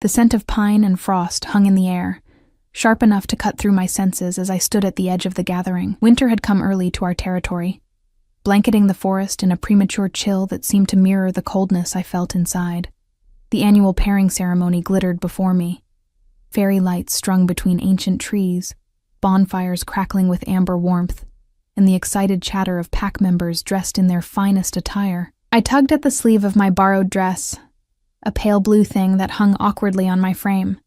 The scent of pine and frost hung in the air, sharp enough to cut through my senses as I stood at the edge of the gathering. Winter had come early to our territory, blanketing the forest in a premature chill that seemed to mirror the coldness I felt inside. The annual pairing ceremony glittered before me, fairy lights strung between ancient trees, bonfires crackling with amber warmth, and the excited chatter of pack members dressed in their finest attire. I tugged at the sleeve of my borrowed dress, a pale blue thing that hung awkwardly on my frame.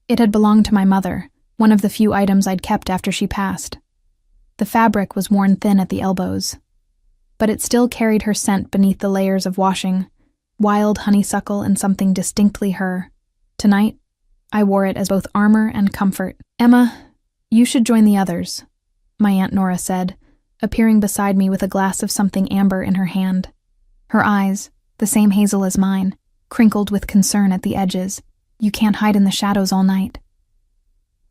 It had belonged to my mother, one of the few items I'd kept after she passed. The fabric was worn thin at the elbows, but it still carried her scent beneath the layers of washing, wild honeysuckle and something distinctly her. Tonight, I wore it as both armor and comfort. "Emma, you should join the others," my Aunt Nora said, appearing beside me with a glass of something amber in her hand. Her eyes, the same hazel as mine, crinkled with concern at the edges. "You can't hide in the shadows all night."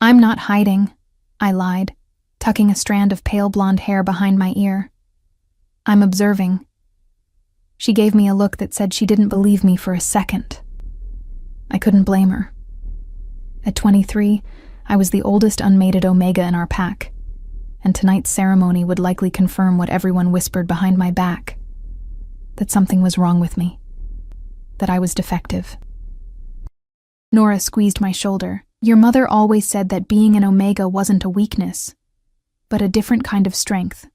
"I'm not hiding," I lied, tucking a strand of pale blonde hair behind my ear. "I'm observing." She gave me a look that said she didn't believe me for a second. I couldn't blame her. At 23, I was the oldest unmated Omega in our pack, and tonight's ceremony would likely confirm what everyone whispered behind my back, that something was wrong with me, that I was defective. Nora squeezed my shoulder. "Your mother always said that being an Omega wasn't a weakness, but a different kind of strength.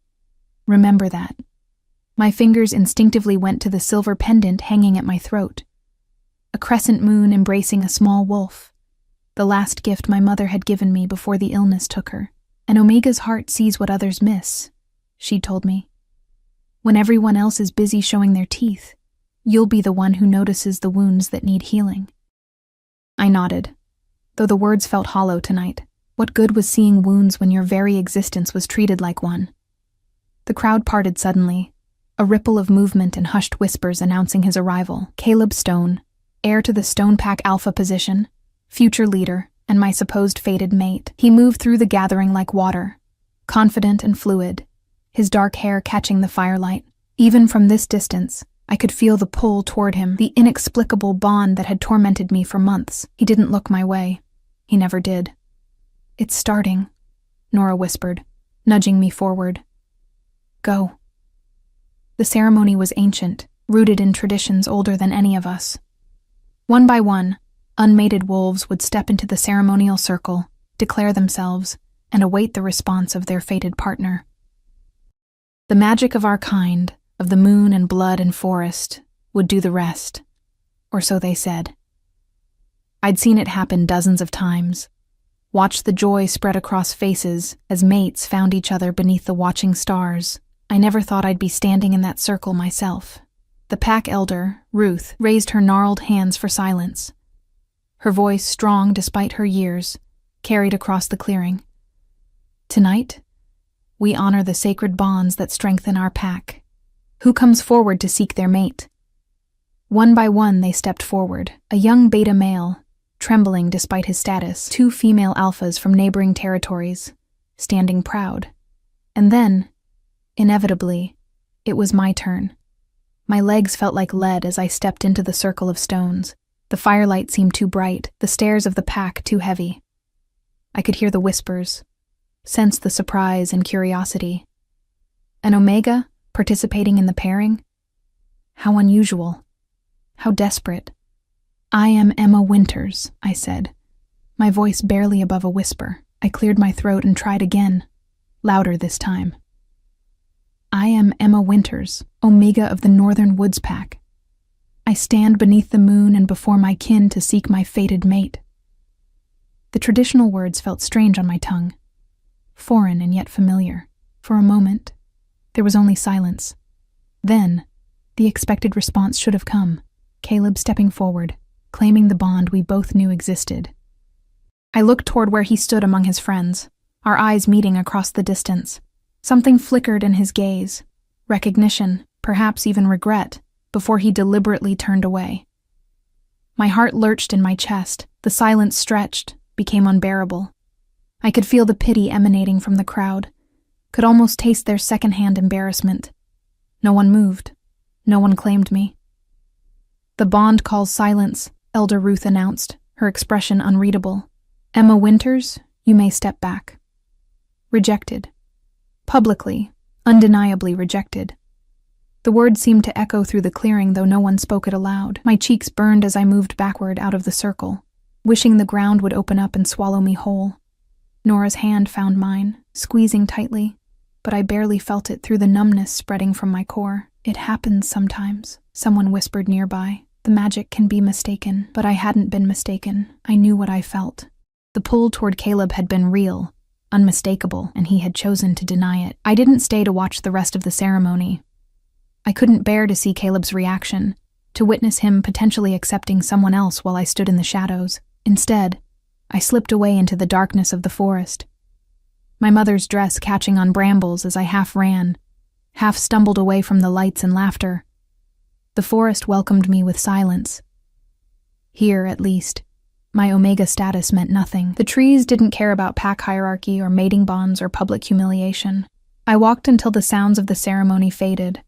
Remember that." My fingers instinctively went to the silver pendant hanging at my throat. A crescent moon embracing a small wolf, the last gift my mother had given me before the illness took her. "An Omega's heart sees what others miss," she'd told me. "When everyone else is busy showing their teeth, you'll be the one who notices the wounds that need healing." I nodded, though the words felt hollow tonight. What good was seeing wounds when your very existence was treated like one? The crowd parted suddenly, a ripple of movement and hushed whispers announcing his arrival. Caleb Stone, heir to the Stone Pack Alpha position, future leader, and my supposed fated mate. He moved through the gathering like water, confident and fluid, his dark hair catching the firelight. Even from this distance, I could feel the pull toward him, the inexplicable bond that had tormented me for months. He didn't look my way. He never did. "It's starting," Nora whispered, nudging me forward. "Go." The ceremony was ancient, rooted in traditions older than any of us. One by one, unmated wolves would step into the ceremonial circle, declare themselves, and await the response of their fated partner. The magic of our kind, of the moon and blood and forest, would do the rest, or so they said. I'd seen it happen dozens of times, watched the joy spread across faces as mates found each other beneath the watching stars. I never thought I'd be standing in that circle myself. The pack elder, Ruth, raised her gnarled hands for silence. Her voice, strong despite her years, carried across the clearing. "Tonight, we honor the sacred bonds that strengthen our pack. Who comes forward to seek their mate?" One by one they stepped forward, a young beta male, trembling despite his status, 2 female alphas from neighboring territories, standing proud. And then, inevitably, it was my turn. My legs felt like lead as I stepped into the circle of stones. The firelight seemed too bright, the stares of the pack too heavy. I could hear the whispers, sense the surprise and curiosity. An Omega participating in the pairing? How unusual. How desperate. "I am Emma Winters," I said, my voice barely above a whisper. I cleared my throat and tried again, louder this time. "I am Emma Winters, Omega of the Northern Woods Pack. I stand beneath the moon and before my kin to seek my fated mate." The traditional words felt strange on my tongue, foreign and yet familiar. For a moment, there was only silence. Then, the expected response should have come, Caleb stepping forward, claiming the bond we both knew existed. I looked toward where he stood among his friends, our eyes meeting across the distance. Something flickered in his gaze, recognition, perhaps even regret, before he deliberately turned away. My heart lurched in my chest, the silence stretched, became unbearable. I could feel the pity emanating from the crowd, could almost taste their secondhand embarrassment. No one moved, no one claimed me. "The bond calls silence," Elder Ruth announced, her expression unreadable. "Emma Winters, you may step back." Rejected. Publicly, undeniably rejected. The words seemed to echo through the clearing, though no one spoke it aloud. My cheeks burned as I moved backward out of the circle, wishing the ground would open up and swallow me whole. Nora's hand found mine, squeezing tightly, but I barely felt it through the numbness spreading from my core. "It happens sometimes," someone whispered nearby. "The magic can be mistaken." But I hadn't been mistaken. I knew what I felt. The pull toward Caleb had been real, unmistakable, and he had chosen to deny it. I didn't stay to watch the rest of the ceremony. I couldn't bear to see Caleb's reaction, to witness him potentially accepting someone else while I stood in the shadows. Instead, I slipped away into the darkness of the forest, my mother's dress catching on brambles as I half ran, half stumbled away from the lights and laughter. The forest welcomed me with silence. Here, at least, my Omega status meant nothing. The trees didn't care about pack hierarchy or mating bonds or public humiliation. I walked until the sounds of the ceremony faded,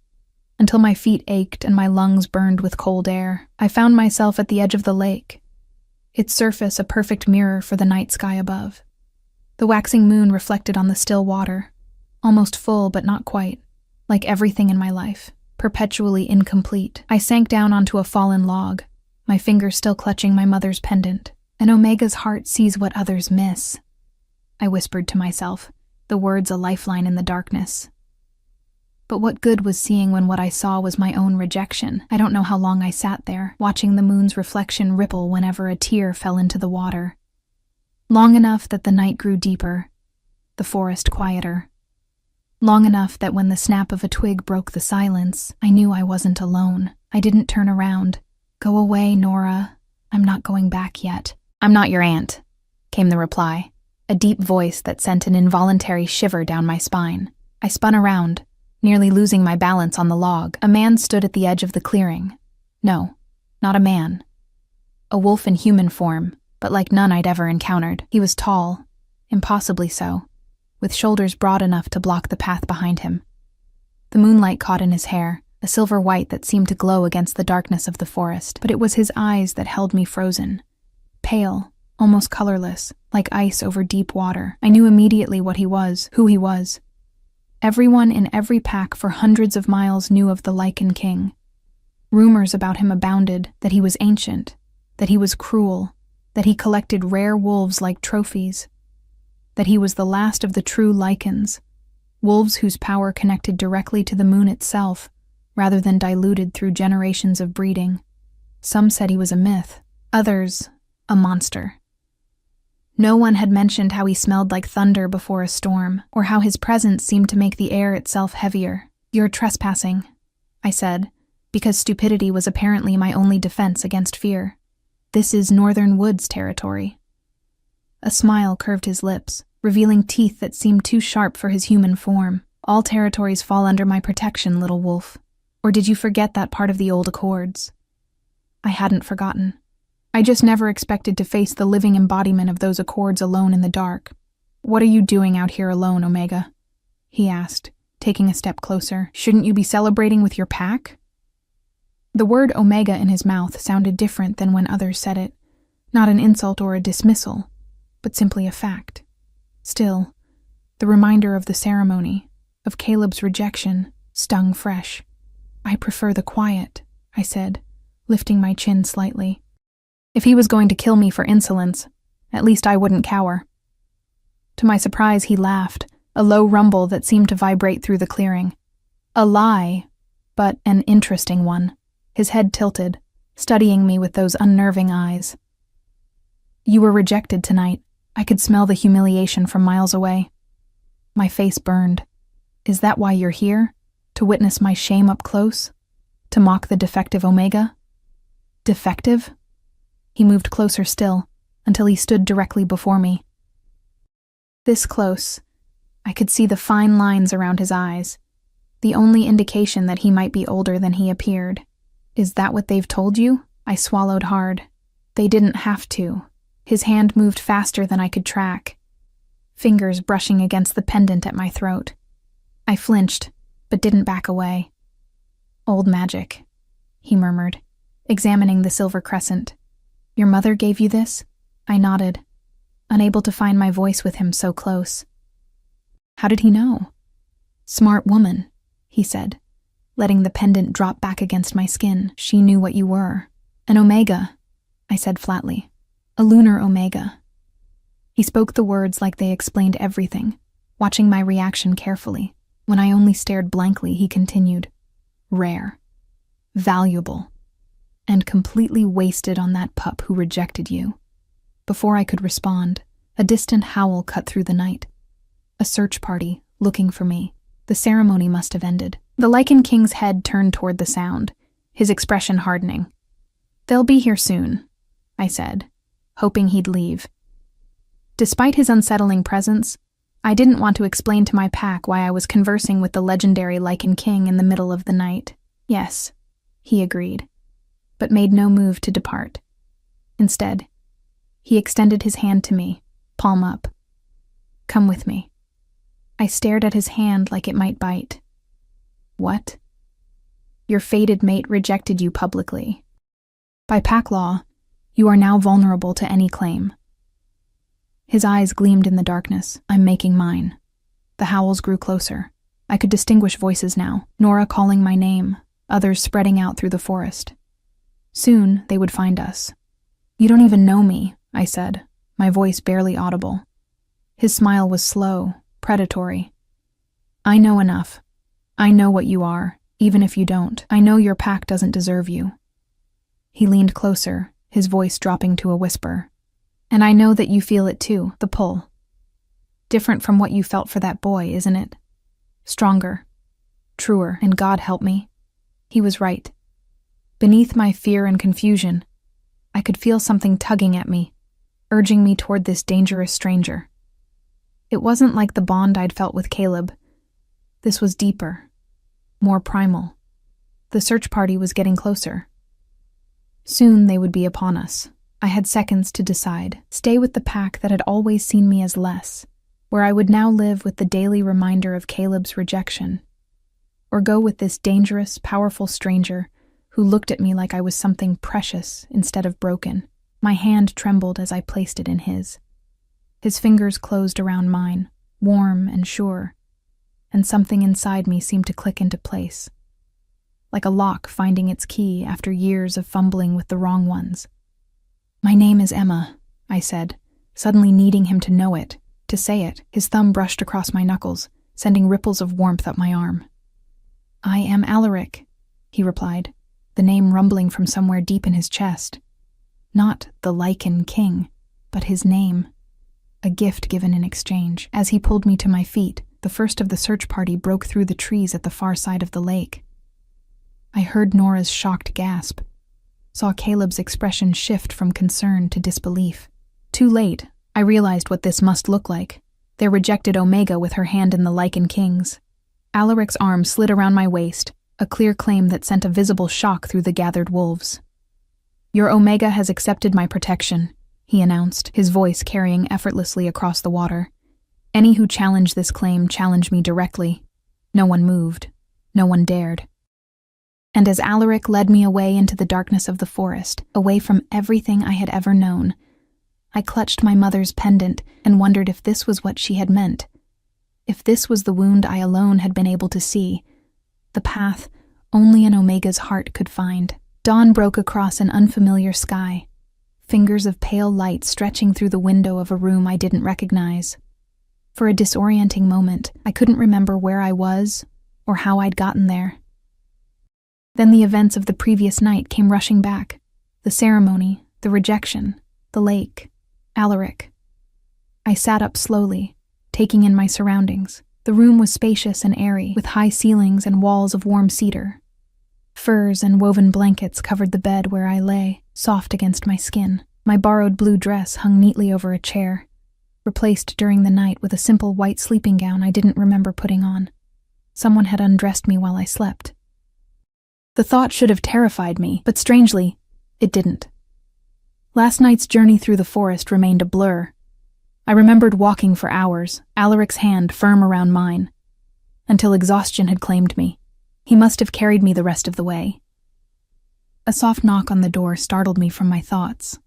until my feet ached and my lungs burned with cold air. I found myself at the edge of the lake, its surface a perfect mirror for the night sky above. The waxing moon reflected on the still water, almost full but not quite, like everything in my life, perpetually incomplete. I sank down onto a fallen log, my fingers still clutching my mother's pendant. "An Omega's heart sees what others miss," I whispered to myself, the words a lifeline in the darkness. But what good was seeing when what I saw was my own rejection? I don't know how long I sat there, watching the moon's reflection ripple whenever a tear fell into the water. Long enough that the night grew deeper, the forest quieter. Long enough that when the snap of a twig broke the silence, I knew I wasn't alone. I didn't turn around. "Go away, Nora. I'm not going back yet." "I'm not your aunt," came the reply, a deep voice that sent an involuntary shiver down my spine. I spun around, nearly losing my balance on the log. A man stood at the edge of the clearing. No, not a man. A wolf in human form, but like none I'd ever encountered. He was tall, impossibly so, with shoulders broad enough to block the path behind him. The moonlight caught in his hair, a silver white that seemed to glow against the darkness of the forest, but it was his eyes that held me frozen. Pale, almost colorless, like ice over deep water. I knew immediately what he was, who he was. Everyone in every pack for hundreds of miles knew of the Lycan king. Rumors about him abounded, that he was ancient, that he was cruel, that he collected rare wolves like trophies, that he was the last of the true Lycans, wolves whose power connected directly to the moon itself, rather than diluted through generations of breeding. Some said he was a myth, others, a monster. No one had mentioned how he smelled like thunder before a storm, or how his presence seemed to make the air itself heavier. "You're trespassing," I said, because stupidity was apparently my only defense against fear. "This is Northern Woods territory." A smile curved his lips, revealing teeth that seemed too sharp for his human form. "All territories fall under my protection, little wolf. Or did you forget that part of the old accords?" I hadn't forgotten. I just never expected to face the living embodiment of those accords alone in the dark. "What are you doing out here alone, Omega?" he asked, taking a step closer. "Shouldn't you be celebrating with your pack?" The word Omega in his mouth sounded different than when others said it. Not an insult or a dismissal, but simply a fact. Still, the reminder of the ceremony, of Caleb's rejection, stung fresh. "I prefer the quiet," I said, lifting my chin slightly. If he was going to kill me for insolence, at least I wouldn't cower. To my surprise, he laughed, a low rumble that seemed to vibrate through the clearing. A lie, but an interesting one. His head tilted, studying me with those unnerving eyes. "You were rejected tonight. I could smell the humiliation from miles away." My face burned. "Is that why you're here? To witness my shame up close? To mock the defective Omega?" "Defective?" He moved closer still, until he stood directly before me. This close, I could see the fine lines around his eyes, the only indication that he might be older than he appeared. "Is that what they've told you?" I swallowed hard. They didn't have to. His hand moved faster than I could track, fingers brushing against the pendant at my throat. I flinched, but didn't back away. "Old magic," he murmured, examining the silver crescent. Your mother gave you this? I nodded, unable to find my voice with him so close. How did he know? Smart woman, he said, letting the pendant drop back against my skin. She knew what you were. An omega, I said flatly. A lunar omega. He spoke the words like they explained everything, watching my reaction carefully. When I only stared blankly, he continued. Rare. Valuable. And completely wasted on that pup who rejected you. Before I could respond, a distant howl cut through the night. A search party, looking for me. The ceremony must have ended. The Lycan King's head turned toward the sound, his expression hardening. They'll be here soon, I said, hoping he'd leave. Despite his unsettling presence, I didn't want to explain to my pack why I was conversing with the legendary Lycan King in the middle of the night. Yes, he agreed, but made no move to depart. Instead, he extended his hand to me, palm up. Come with me. I stared at his hand like it might bite. What? Your fated mate rejected you publicly. By pack law, you are now vulnerable to any claim. His eyes gleamed in the darkness. I'm making mine. The howls grew closer. I could distinguish voices now, Nora calling my name, others spreading out through the forest. Soon, they would find us. You don't even know me, I said, my voice barely audible. His smile was slow, predatory. I know enough. I know what you are, even if you don't. I know your pack doesn't deserve you. He leaned closer, his voice dropping to a whisper. And I know that you feel it too, the pull. Different from what you felt for that boy, isn't it? Stronger, truer, and God help me. He was right. Beneath my fear and confusion, I could feel something tugging at me, urging me toward this dangerous stranger. It wasn't like the bond I'd felt with Caleb. This was deeper, more primal. The search party was getting closer. Soon they would be upon us. I had seconds to decide. Stay with the pack that had always seen me as less, where I would now live with the daily reminder of Caleb's rejection. Or go with this dangerous, powerful stranger who looked at me like I was something precious instead of broken. My hand trembled as I placed it in his. His fingers closed around mine, warm and sure, and something inside me seemed to click into place. Like a lock finding its key after years of fumbling with the wrong ones. My name is Emma, I said, suddenly needing him to know it, to say it. His thumb brushed across my knuckles, sending ripples of warmth up my arm. I am Alaric, he replied, the name rumbling from somewhere deep in his chest. Not the Lycan King, but his name. A gift given in exchange. As he pulled me to my feet, the first of the search party broke through the trees at the far side of the lake. I heard Nora's shocked gasp, saw Caleb's expression shift from concern to disbelief. Too late, I realized what this must look like. Their rejected Omega with her hand in the Lycan King's. Alaric's arm slid around my waist, a clear claim that sent a visible shock through the gathered wolves. Your Omega has accepted my protection, he announced, his voice carrying effortlessly across the water. Any who challenge this claim challenge me directly. No one moved. No one dared. And as Alaric led me away into the darkness of the forest, away from everything I had ever known, I clutched my mother's pendant and wondered if this was what she had meant. If this was the wound I alone had been able to see, the path only an Omega's heart could find. Dawn broke across an unfamiliar sky, fingers of pale light stretching through the window of a room I didn't recognize. For a disorienting moment, I couldn't remember where I was or how I'd gotten there. Then the events of the previous night came rushing back. The ceremony, the rejection, the lake, Alaric. I sat up slowly, taking in my surroundings. The room was spacious and airy, with high ceilings and walls of warm cedar. Furs and woven blankets covered the bed where I lay, soft against my skin. My borrowed blue dress hung neatly over a chair, replaced during the night with a simple white sleeping gown I didn't remember putting on. Someone had undressed me while I slept. The thought should have terrified me, but strangely, it didn't. Last night's journey through the forest remained a blur. I remembered walking for hours, Alaric's hand firm around mine, until exhaustion had claimed me. He must have carried me the rest of the way. A soft knock on the door startled me from my thoughts.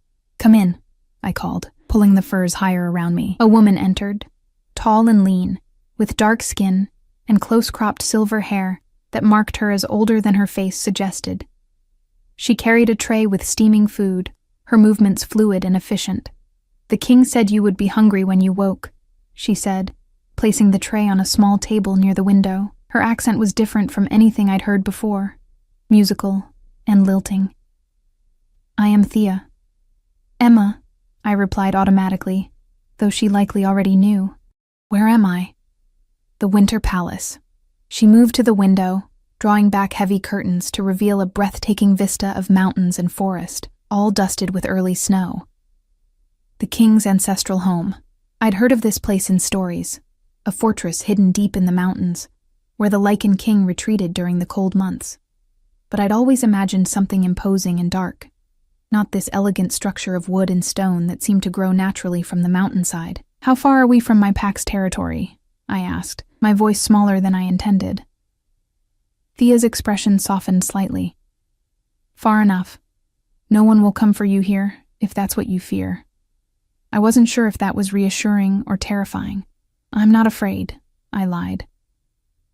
"Come in," I called, pulling the furs higher around me. A woman entered, tall and lean, with dark skin and close-cropped silver hair that marked her as older than her face suggested. She carried a tray with steaming food, her movements fluid and efficient. "The king said you would be hungry when you woke," she said, placing the tray on a small table near the window. Her accent was different from anything I'd heard before, musical and lilting. "I am Thea." "Emma," I replied automatically, though she likely already knew. "Where am I?" "The Winter Palace." She moved to the window, drawing back heavy curtains to reveal a breathtaking vista of mountains and forest, all dusted with early snow. The king's ancestral home. I'd heard of this place in stories, a fortress hidden deep in the mountains, where the Lycan king retreated during the cold months. But I'd always imagined something imposing and dark, not this elegant structure of wood and stone that seemed to grow naturally from the mountainside. "How far are we from my pack's territory?" I asked, my voice smaller than I intended. Thea's expression softened slightly. "Far enough. No one will come for you here, if that's what you fear." I wasn't sure if that was reassuring or terrifying. "I'm not afraid," I lied.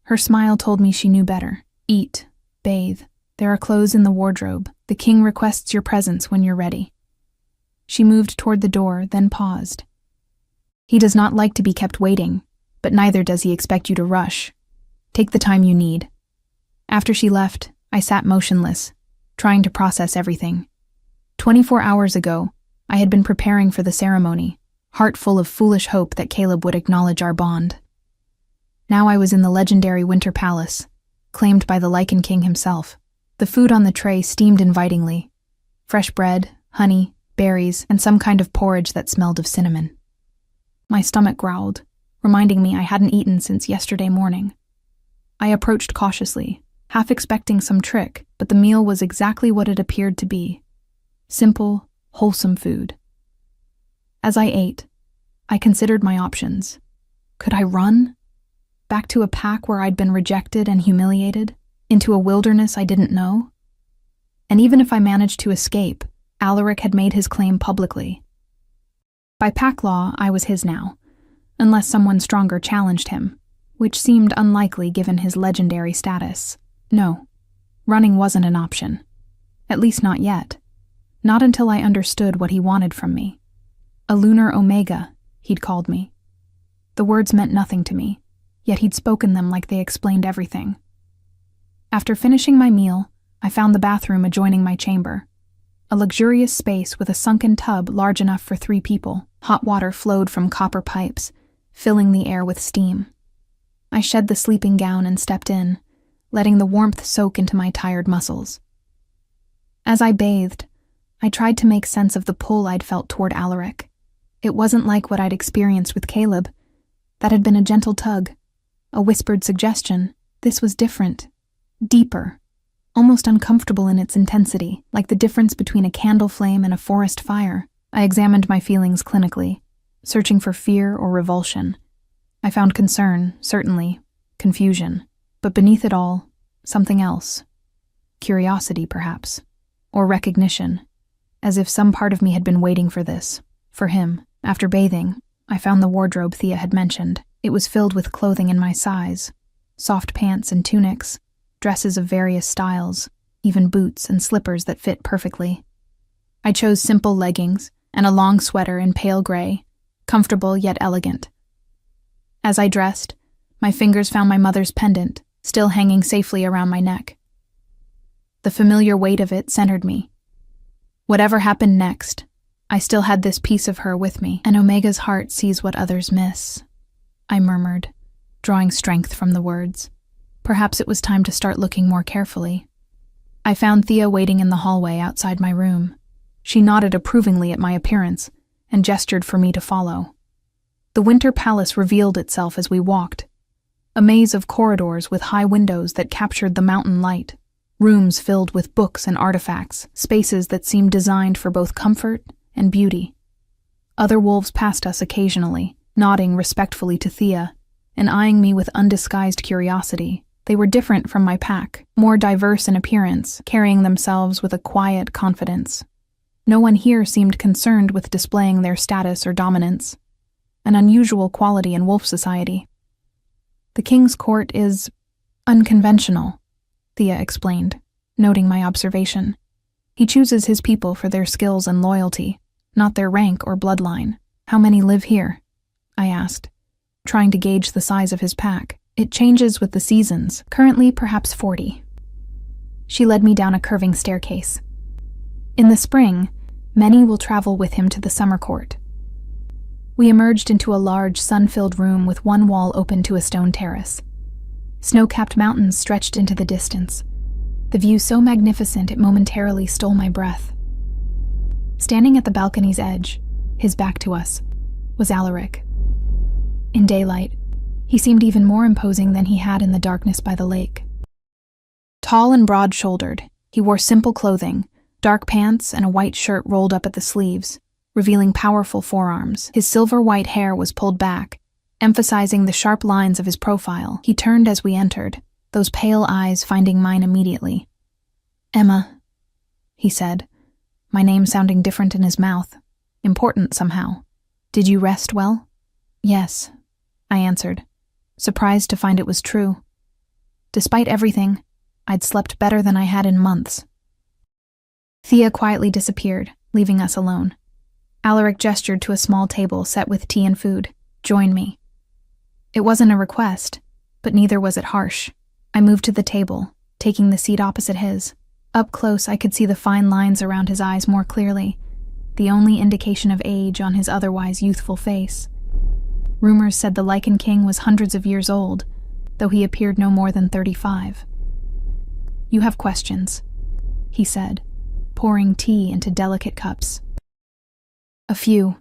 Her smile told me she knew better. "Eat, bathe. There are clothes in the wardrobe. The king requests your presence when you're ready." She moved toward the door, then paused. "He does not like to be kept waiting, but neither does he expect you to rush. Take the time you need." After she left, I sat motionless, trying to process everything. 24 hours ago, I had been preparing for the ceremony, heart full of foolish hope that Caleb would acknowledge our bond. Now I was in the legendary Winter Palace, claimed by the Lycan king himself. The food on the tray steamed invitingly. Fresh bread, honey, berries, and some kind of porridge that smelled of cinnamon. My stomach growled, reminding me I hadn't eaten since yesterday morning. I approached cautiously, half expecting some trick, but the meal was exactly what it appeared to be. Simple, wholesome food. As I ate, I considered my options. Could I run? Back to a pack where I'd been rejected and humiliated? Into a wilderness I didn't know? And even if I managed to escape, Alaric had made his claim publicly. By pack law, I was his now, unless someone stronger challenged him, which seemed unlikely given his legendary status. No, running wasn't an option. At least not yet. Not until I understood what he wanted from me. A lunar omega, he'd called me. The words meant nothing to me, yet he'd spoken them like they explained everything. After finishing my meal, I found the bathroom adjoining my chamber. A luxurious space with a sunken tub large enough for 3 people. Hot water flowed from copper pipes, filling the air with steam. I shed the sleeping gown and stepped in, letting the warmth soak into my tired muscles. As I bathed, I tried to make sense of the pull I'd felt toward Alaric. It wasn't like what I'd experienced with Caleb. That had been a gentle tug, a whispered suggestion. This was different, deeper, almost uncomfortable in its intensity, like the difference between a candle flame and a forest fire. I examined my feelings clinically, searching for fear or revulsion. I found concern, certainly, confusion, but beneath it all, something else. Curiosity, perhaps, or recognition, as if some part of me had been waiting for this, for him. After bathing, I found the wardrobe Thea had mentioned. It was filled with clothing in my size, soft pants and tunics, dresses of various styles, even boots and slippers that fit perfectly. I chose simple leggings and a long sweater in pale gray, comfortable yet elegant. As I dressed, my fingers found my mother's pendant, still hanging safely around my neck. The familiar weight of it centered me. Whatever happened next, I still had this piece of her with me. "An Omega's heart sees what others miss," I murmured, drawing strength from the words. Perhaps it was time to start looking more carefully. I found Thea waiting in the hallway outside my room. She nodded approvingly at my appearance and gestured for me to follow. The Winter Palace revealed itself as we walked, a maze of corridors with high windows that captured the mountain light, rooms filled with books and artifacts, spaces that seemed designed for both comfort and beauty. Other wolves passed us occasionally, nodding respectfully to Thea and eyeing me with undisguised curiosity. They were different from my pack, more diverse in appearance, carrying themselves with a quiet confidence. No one here seemed concerned with displaying their status or dominance, an unusual quality in wolf society. The king's court is unconventional, Thea explained, noting my observation. He chooses his people for their skills and loyalty, not their rank or bloodline. How many live here? I asked, trying to gauge the size of his pack. It changes with the seasons, currently perhaps 40. She led me down a curving staircase. In the spring, many will travel with him to the summer court. We emerged into a large, sun-filled room with one wall open to a stone terrace. Snow-capped mountains stretched into the distance, the view so magnificent it momentarily stole my breath. Standing at the balcony's edge, his back to us, was Alaric. In daylight, he seemed even more imposing than he had in the darkness by the lake. Tall and broad-shouldered, he wore simple clothing, dark pants and a white shirt rolled up at the sleeves, revealing powerful forearms. His silver-white hair was pulled back, emphasizing the sharp lines of his profile. He turned as we entered, those pale eyes finding mine immediately. "Emma," he said, my name sounding different in his mouth, important somehow. "Did you rest well?" "Yes," I answered, surprised to find it was true. Despite everything, I'd slept better than I had in months. Thea quietly disappeared, leaving us alone. Alaric gestured to a small table set with tea and food. "Join me." It wasn't a request, but neither was it harsh. I moved to the table, taking the seat opposite his. Up close, I could see the fine lines around his eyes more clearly, the only indication of age on his otherwise youthful face. Rumors said the Lycan king was hundreds of years old, though he appeared no more than 35. "You have questions," he said, pouring tea into delicate cups. "A few,"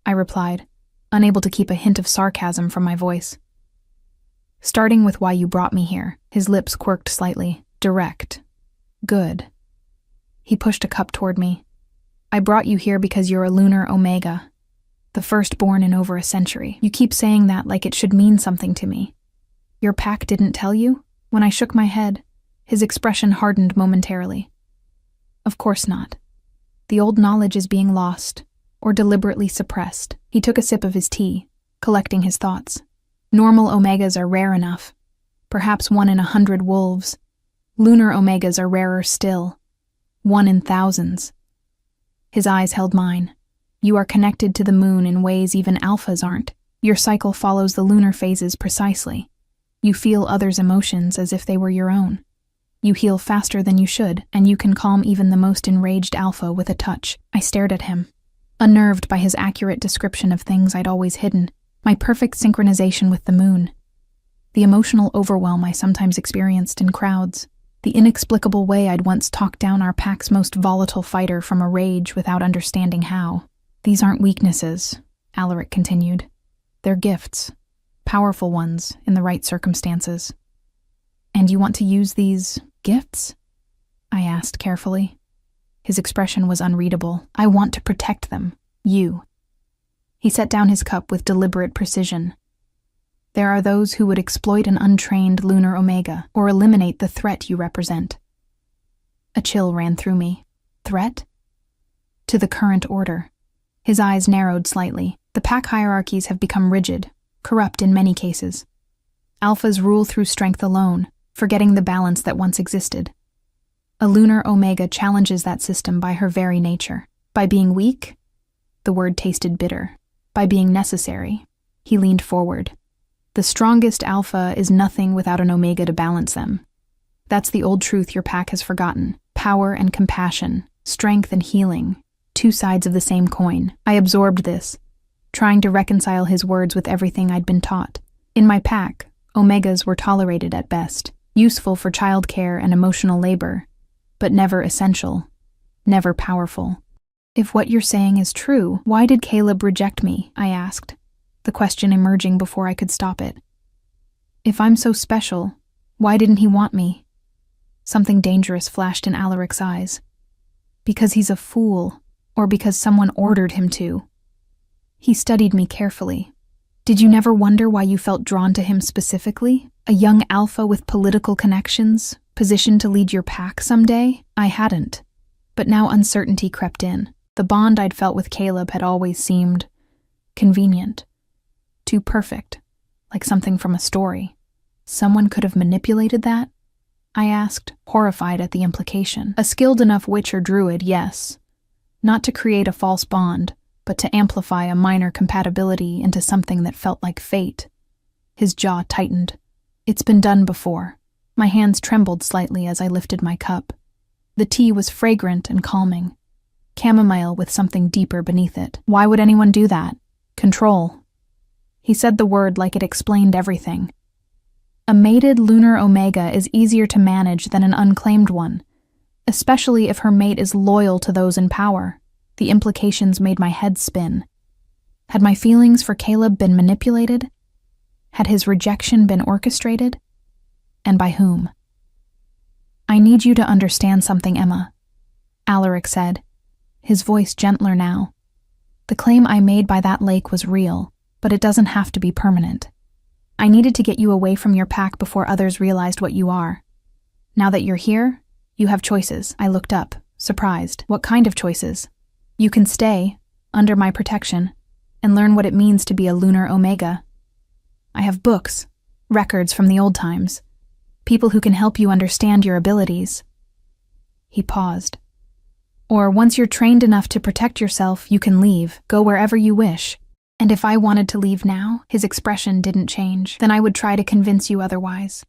I replied, unable to keep a hint of sarcasm from my voice. "Starting with why you brought me here." His lips quirked slightly. "Direct. Good." He pushed a cup toward me. "I brought you here because you're a lunar omega, the firstborn in over a century. You keep saying that like it should mean something to me. Your pack didn't tell you?" When I shook my head, his expression hardened momentarily. "Of course not. The old knowledge is being lost, or deliberately suppressed." He took a sip of his tea, collecting his thoughts. "Normal omegas are rare enough, perhaps 1 in 100 wolves. Lunar omegas are rarer still, 1 in thousands." His eyes held mine. "You are connected to the moon in ways even alphas aren't. Your cycle follows the lunar phases precisely. You feel others' emotions as if they were your own. You heal faster than you should, and you can calm even the most enraged alpha with a touch." I stared at him, unnerved by his accurate description of things I'd always hidden, my perfect synchronization with the moon, the emotional overwhelm I sometimes experienced in crowds, the inexplicable way I'd once talked down our pack's most volatile fighter from a rage without understanding how. "These aren't weaknesses," Alaric continued. "They're gifts, powerful ones in the right circumstances." "And you want to use these gifts?" I asked carefully. His expression was unreadable. "I want to protect them. You." He set down his cup with deliberate precision. "There are those who would exploit an untrained lunar omega or eliminate the threat you represent." A chill ran through me. Threat? To the current order. His eyes narrowed slightly. "The pack hierarchies have become rigid, corrupt in many cases. Alphas rule through strength alone, forgetting the balance that once existed. A lunar omega challenges that system by her very nature. By being weak?" The word tasted bitter. "By being necessary." He leaned forward. "The strongest alpha is nothing without an omega to balance them. That's the old truth your pack has forgotten. Power and compassion, strength and healing, 2 sides of the same coin." I absorbed this, trying to reconcile his words with everything I'd been taught. In my pack, omegas were tolerated at best, useful for childcare and emotional labor, but never essential, never powerful. "If what you're saying is true, why did Caleb reject me?" I asked, the question emerging before I could stop it. "If I'm so special, why didn't he want me?" Something dangerous flashed in Alaric's eyes. "Because he's a fool, or because someone ordered him to." He studied me carefully. "Did you never wonder why you felt drawn to him specifically? A young alpha with political connections, positioned to lead your pack someday?" I hadn't. But now uncertainty crept in. The bond I'd felt with Caleb had always seemed convenient, too perfect, like something from a story. Someone could have manipulated that? I asked, horrified at the implication. A skilled enough witch or druid, yes. Not to create a false bond, but to amplify a minor compatibility into something that felt like fate. His jaw tightened. It's been done before. My hands trembled slightly as I lifted my cup. The tea was fragrant and calming. Chamomile with something deeper beneath it. Why would anyone do that? Control. He said the word like it explained everything. A mated lunar omega is easier to manage than an unclaimed one, especially if her mate is loyal to those in power. The implications made my head spin. Had my feelings for Caleb been manipulated? Had his rejection been orchestrated? And by whom? I need you to understand something, Emma, Alaric said, his voice gentler now. The claim I made by that lake was real, but it doesn't have to be permanent. I needed to get you away from your pack before others realized what you are. Now that you're here, you have choices. I looked up, surprised. What kind of choices? You can stay, under my protection, and learn what it means to be a lunar omega. I have books, records from the old times, people who can help you understand your abilities. He paused. Or once you're trained enough to protect yourself, you can leave, go wherever you wish. And if I wanted to leave now, his expression didn't change, then I would try to convince you otherwise.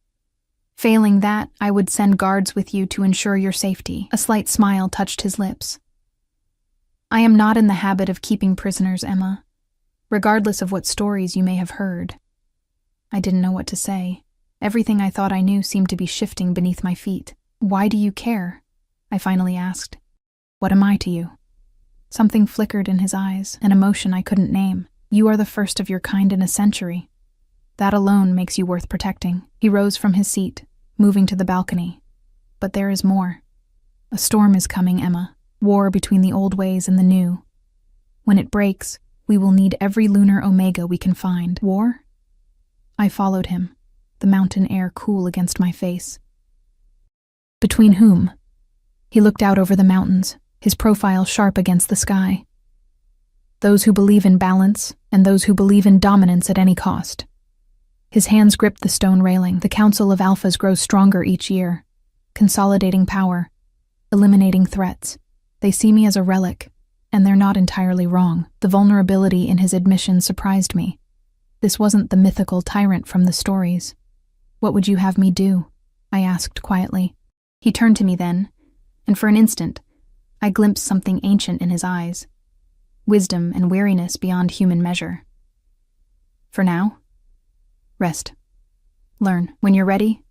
Failing that, I would send guards with you to ensure your safety. A slight smile touched his lips. I am not in the habit of keeping prisoners, Emma, regardless of what stories you may have heard. I didn't know what to say. Everything I thought I knew seemed to be shifting beneath my feet. Why do you care? I finally asked. What am I to you? Something flickered in his eyes, an emotion I couldn't name. You are the first of your kind in a century. That alone makes you worth protecting. He rose from his seat, moving to the balcony. But there is more. A storm is coming, Emma. War between the old ways and the new. When it breaks, we will need every lunar omega we can find. War? I followed him, the mountain air cool against my face. Between whom? He looked out over the mountains, his profile sharp against the sky. Those who believe in balance, and those who believe in dominance at any cost. His hands gripped the stone railing. The Council of Alphas grows stronger each year, consolidating power, eliminating threats. They see me as a relic, and they're not entirely wrong. The vulnerability in his admission surprised me. This wasn't the mythical tyrant from the stories. What would you have me do? I asked quietly. He turned to me then, and for an instant, I glimpsed something ancient in his eyes. Wisdom and weariness beyond human measure. For now, rest. Learn. When you're ready,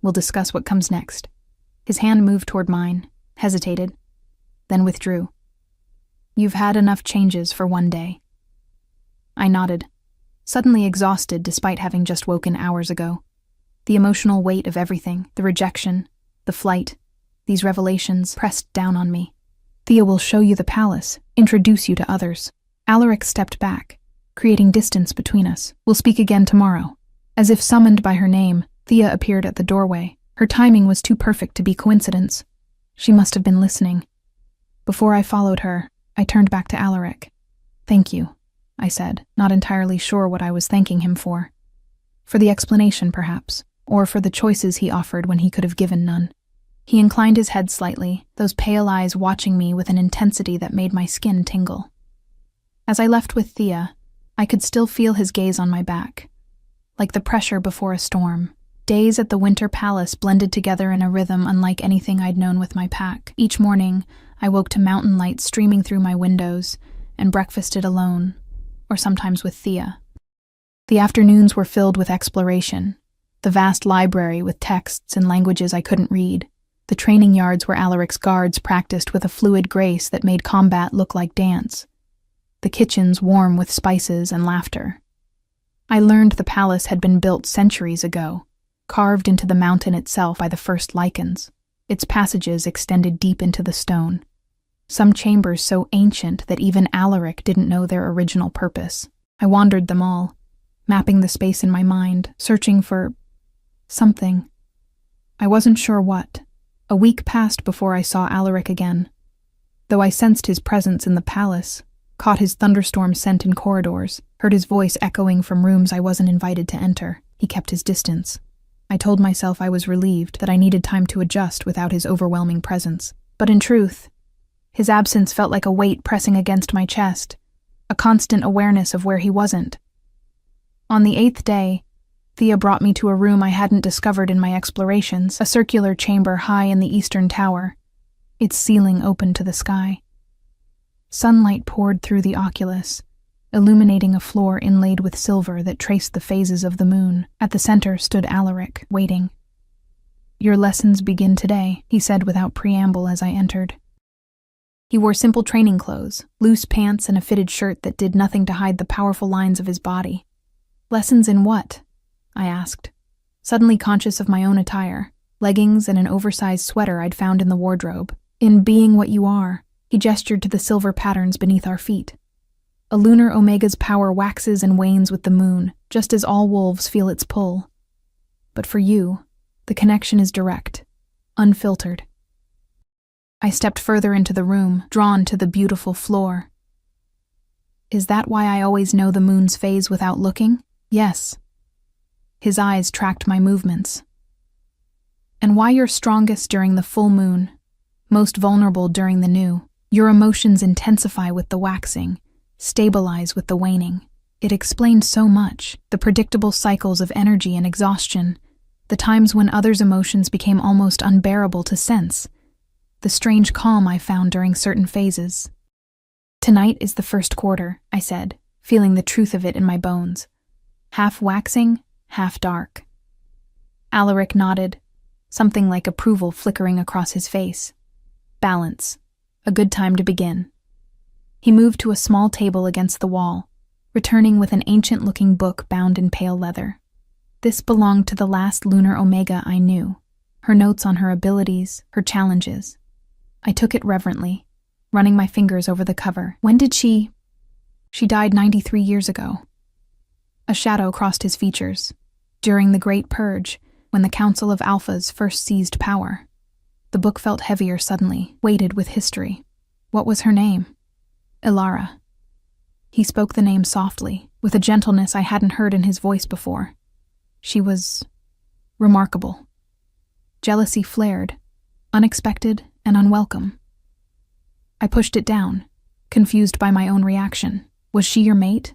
we'll discuss what comes next. His hand moved toward mine, hesitated, then withdrew. You've had enough changes for one day. I nodded, suddenly exhausted despite having just woken hours ago. The emotional weight of everything, the rejection, the flight, these revelations pressed down on me. Thea will show you the palace, introduce you to others. Alaric stepped back, creating distance between us. We'll speak again tomorrow. As if summoned by her name, Thea appeared at the doorway. Her timing was too perfect to be coincidence. She must have been listening. Before I followed her, I turned back to Alaric. Thank you, I said, not entirely sure what I was thanking him for. For the explanation, perhaps, or for the choices he offered when he could have given none. He inclined his head slightly, those pale eyes watching me with an intensity that made my skin tingle. As I left with Thea, I could still feel his gaze on my back, like the pressure before a storm. Days at the Winter Palace blended together in a rhythm unlike anything I'd known with my pack. Each morning, I woke to mountain light streaming through my windows and breakfasted alone, or sometimes with Thea. The afternoons were filled with exploration, the vast library with texts in languages I couldn't read, the training yards where Alaric's guards practiced with a fluid grace that made combat look like dance, the kitchens warm with spices and laughter. I learned the palace had been built centuries ago, carved into the mountain itself by the first Lycans. Its passages extended deep into the stone, some chambers so ancient that even Alaric didn't know their original purpose. I wandered them all, mapping the space in my mind, searching for something. I wasn't sure what. A week passed before I saw Alaric again, though I sensed his presence in the palace, caught his thunderstorm scent in corridors, heard his voice echoing from rooms I wasn't invited to enter. He kept his distance. I told myself I was relieved, that I needed time to adjust without his overwhelming presence. But in truth, his absence felt like a weight pressing against my chest, a constant awareness of where he wasn't. On the 8th day, Thea brought me to a room I hadn't discovered in my explorations, a circular chamber high in the eastern tower, its ceiling open to the sky. Sunlight poured through the oculus, illuminating a floor inlaid with silver that traced the phases of the moon. At the center stood Alaric, waiting. "Your lessons begin today," he said without preamble as I entered. He wore simple training clothes, loose pants and a fitted shirt that did nothing to hide the powerful lines of his body. "Lessons in what?" I asked, suddenly conscious of my own attire, leggings and an oversized sweater I'd found in the wardrobe. "In being what you are," he gestured to the silver patterns beneath our feet. "A lunar omega's power waxes and wanes with the moon, just as all wolves feel its pull. But for you, the connection is direct, unfiltered." I stepped further into the room, drawn to the beautiful floor. "Is that why I always know the moon's phase without looking?" "Yes." His eyes tracked my movements. "And why you're strongest during the full moon, most vulnerable during the new. Your emotions intensify with the waxing, stabilize with the waning." It explained so much, the predictable cycles of energy and exhaustion, the times when others' emotions became almost unbearable to sense, the strange calm I found during certain phases. "Tonight is the first quarter," I said, feeling the truth of it in my bones. "Half waxing, half dark." Alaric nodded, something like approval flickering across his face. "Balance. A good time to begin." He moved to a small table against the wall, returning with an ancient-looking book bound in pale leather. This belonged to the last lunar omega I knew, her notes on her abilities, her challenges. I took it reverently, running my fingers over the cover. "When did she died 93 years ago." A shadow crossed his features. "During the Great Purge, when the Council of Alphas first seized power." The book felt heavier suddenly, weighted with history. "What was her name?" "Ilara." He spoke the name softly, with a gentleness I hadn't heard in his voice before. "She was remarkable." Jealousy flared, unexpected and unwelcome. I pushed it down, confused by my own reaction. "Was she your mate?"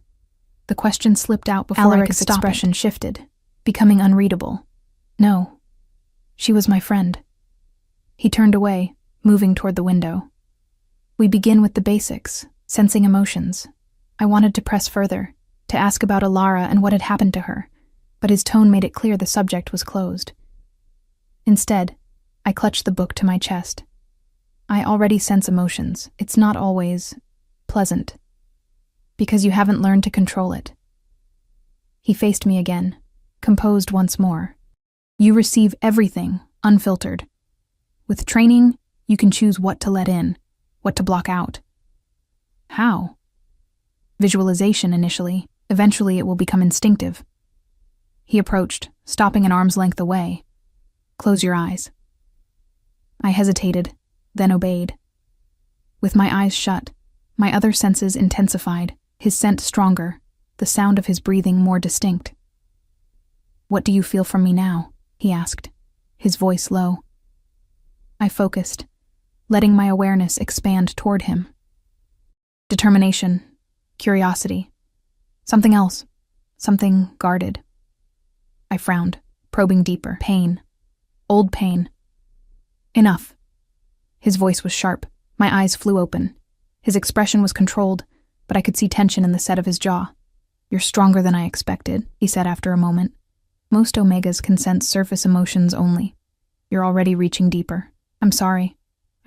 The question slipped out before Alaric's expression shifted, becoming unreadable. "No. She was my friend." He turned away, moving toward the window. "We begin with the basics, sensing emotions." I wanted to press further, to ask about Ilara and what had happened to her, but his tone made it clear the subject was closed. Instead, I clutched the book to my chest. "I already sense emotions. It's not always pleasant, because you haven't learned to control it." He faced me again, composed once more. "You receive everything, unfiltered. With training, you can choose what to let in, what to block out." "How?" "Visualization initially. Eventually it will become instinctive." He approached, stopping an arm's length away. "Close your eyes." I hesitated, then obeyed. With my eyes shut, my other senses intensified, his scent stronger, the sound of his breathing more distinct. "What do you feel from me now?" he asked, his voice low. I focused, letting my awareness expand toward him. Determination, curiosity, something else, something guarded. I frowned, probing deeper. Pain. Old pain. "Enough." His voice was sharp. My eyes flew open. His expression was controlled, but I could see tension in the set of his jaw. "You're stronger than I expected," he said after a moment. "Most omegas can sense surface emotions only. You're already reaching deeper." "I'm sorry,"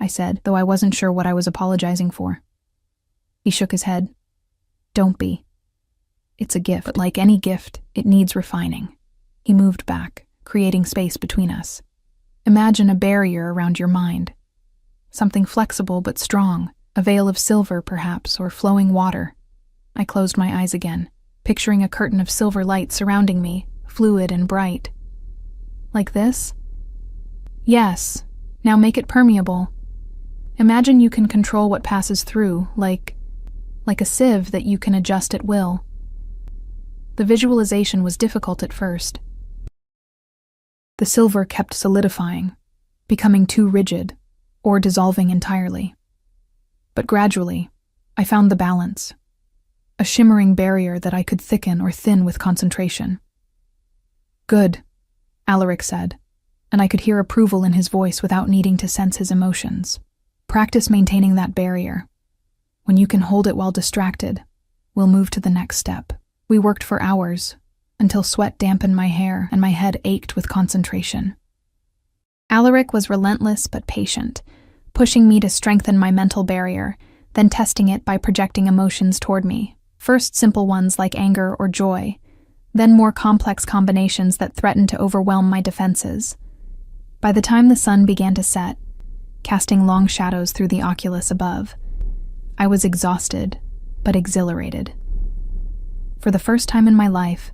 I said, though I wasn't sure what I was apologizing for. He shook his head. "Don't be. It's a gift, but like any gift, it needs refining." He moved back, creating space between us. "Imagine a barrier around your mind. Something flexible but strong, a veil of silver perhaps, or flowing water." I closed my eyes again, picturing a curtain of silver light surrounding me, fluid and bright. "Like this?" "Yes. Now make it permeable." Imagine you can control what passes through, like a sieve that you can adjust at will. The visualization was difficult at first. The silver kept solidifying, becoming too rigid, or dissolving entirely. But gradually, I found the balance, a shimmering barrier that I could thicken or thin with concentration. "Good," Alaric said, and I could hear approval in his voice without needing to sense his emotions. "Practice maintaining that barrier. When you can hold it while distracted, we'll move to the next step." We worked for hours, until sweat dampened my hair and my head ached with concentration. Alaric was relentless but patient, pushing me to strengthen my mental barrier, then testing it by projecting emotions toward me. First simple ones like anger or joy, then more complex combinations that threatened to overwhelm my defenses. By the time the sun began to set, casting long shadows through the oculus above, I was exhausted, but exhilarated. For the first time in my life,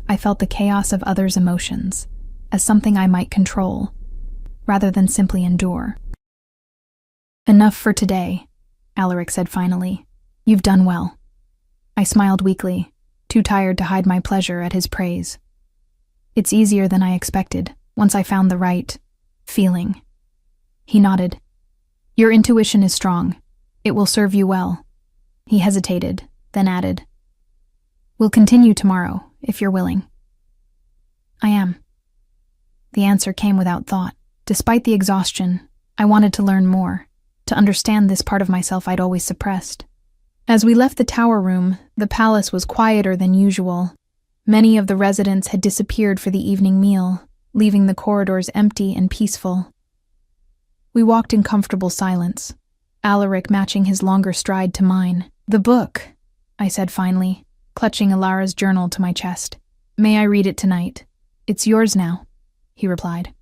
I felt the chaos of others' emotions as something I might control, rather than simply endure. "Enough for today," Alaric said finally. "You've done well." I smiled weakly, too tired to hide my pleasure at his praise. "It's easier than I expected, once I found the right feeling." He nodded. "Your intuition is strong. It will serve you well." He hesitated, then added, "We'll continue tomorrow, if you're willing." "I am." The answer came without thought. Despite the exhaustion, I wanted to learn more, to understand this part of myself I'd always suppressed. As we left the tower room, the palace was quieter than usual. Many of the residents had disappeared for the evening meal, leaving the corridors empty and peaceful. We walked in comfortable silence, Alaric matching his longer stride to mine. "The book," I said finally, clutching Alara's journal to my chest. "May I read it tonight?" "It's yours now," he replied.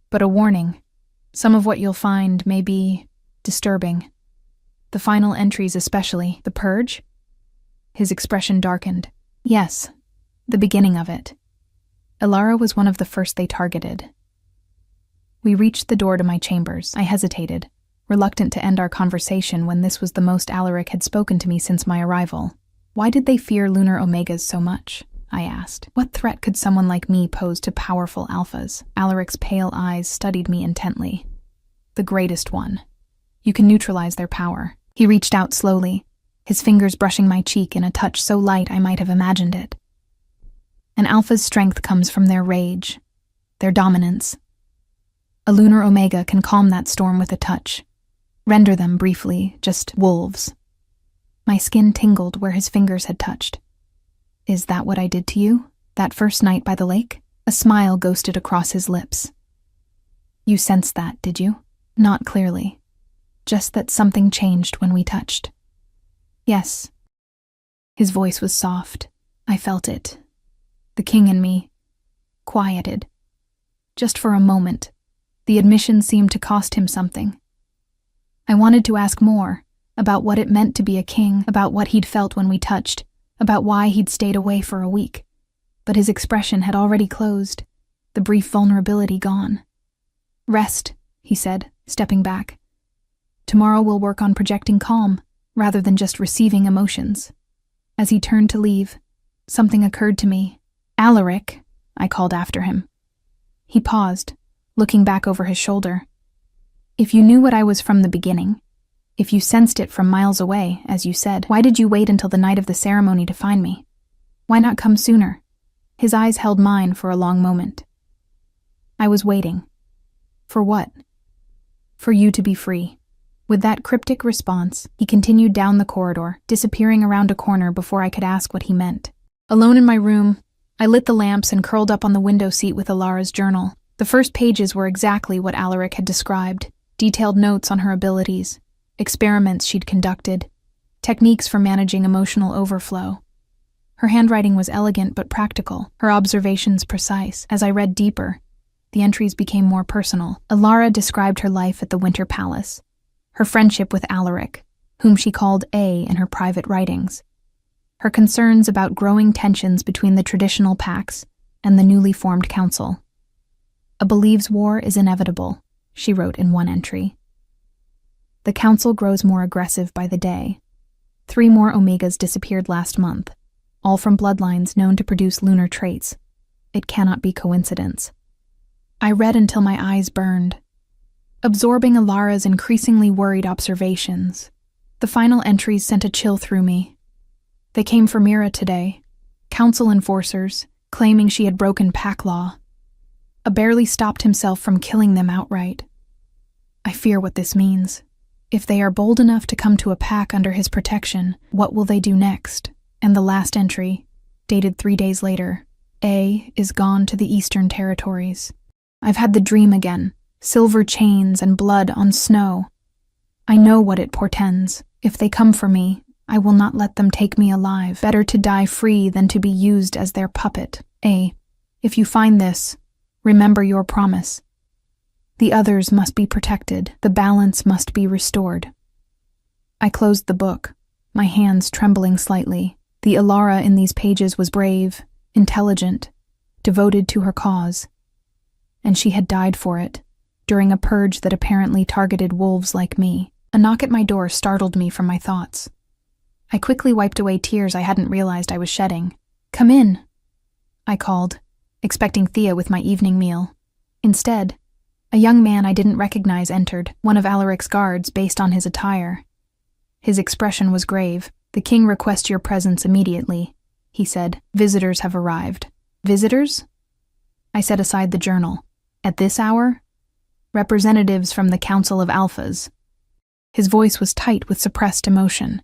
"But a warning, some of what you'll find may be disturbing. The final entries especially." "The purge?" His expression darkened. "Yes, the beginning of it." Alara was one of the first they targeted. We reached the door to my chambers. I hesitated, reluctant to end our conversation when this was the most Alaric had spoken to me since my arrival. "Why did they fear lunar omegas so much?" I asked. "What threat could someone like me pose to powerful alphas?" Alaric's pale eyes studied me intently. "The greatest one. You can neutralize their power." He reached out slowly, his fingers brushing my cheek in a touch so light I might have imagined it. "An alpha's strength comes from their rage, their dominance. A lunar omega can calm that storm with a touch, render them briefly just wolves." My skin tingled where his fingers had touched. "Is that what I did to you, that first night by the lake?" A smile ghosted across his lips. "You sensed that, did you?" "Not clearly. Just that something changed when we touched." "Yes." His voice was soft. I felt it. The king in me quieted. Just for a moment, the admission seemed to cost him something. I wanted to ask more, about what it meant to be a king, about what he'd felt when we touched, about why he'd stayed away for a week. But his expression had already closed, the brief vulnerability gone. "Rest," he said, stepping back. "Tomorrow we'll work on projecting calm, rather than just receiving emotions." As he turned to leave, something occurred to me. "Alaric," I called after him. He paused, looking back over his shoulder. "If you knew what I was from the beginning, if you sensed it from miles away, as you said, why did you wait until the night of the ceremony to find me? Why not come sooner?" His eyes held mine for a long moment. "I was waiting." "For what?" "For you to be free." With that cryptic response, he continued down the corridor, disappearing around a corner before I could ask what he meant. Alone in my room, I lit the lamps and curled up on the window seat with Alara's journal. The first pages were exactly what Alaric had described, detailed notes on her abilities, experiments she'd conducted, techniques for managing emotional overflow. Her handwriting was elegant but practical, her observations precise. As I read deeper, the entries became more personal. Alara described her life at the Winter Palace, her friendship with Alaric, whom she called A in her private writings, her concerns about growing tensions between the traditional pacts and the newly formed council. "A believes war is inevitable," she wrote in one entry. The council grows more aggressive by the day. 3 more Omegas disappeared last month, all from bloodlines known to produce lunar traits. It cannot be coincidence. I read until my eyes burned, absorbing Alara's increasingly worried observations. The final entries sent a chill through me. They came for Mira today, council enforcers, claiming she had broken pack law. A barely stopped himself from killing them outright. I fear what this means. If they are bold enough to come to a pack under his protection, what will they do next? And the last entry, dated 3 days later, A is gone to the Eastern Territories. I've had the dream again, silver chains and blood on snow. I know what it portends. If they come for me, I will not let them take me alive. Better to die free than to be used as their puppet. A, if you find this, remember your promise. The others must be protected. The balance must be restored. I closed the book, my hands trembling slightly. The Alara in these pages was brave, intelligent, devoted to her cause. And she had died for it, during a purge that apparently targeted wolves like me. A knock at my door startled me from my thoughts. I quickly wiped away tears I hadn't realized I was shedding. "Come in," I called, expecting Thea with my evening meal. Instead, a young man I didn't recognize entered, one of Alaric's guards based on his attire. His expression was grave. "The king requests your presence immediately," he said. "Visitors have arrived." "Visitors?" I set aside the journal. "At this hour?" "Representatives from the Council of Alphas." His voice was tight with suppressed emotion.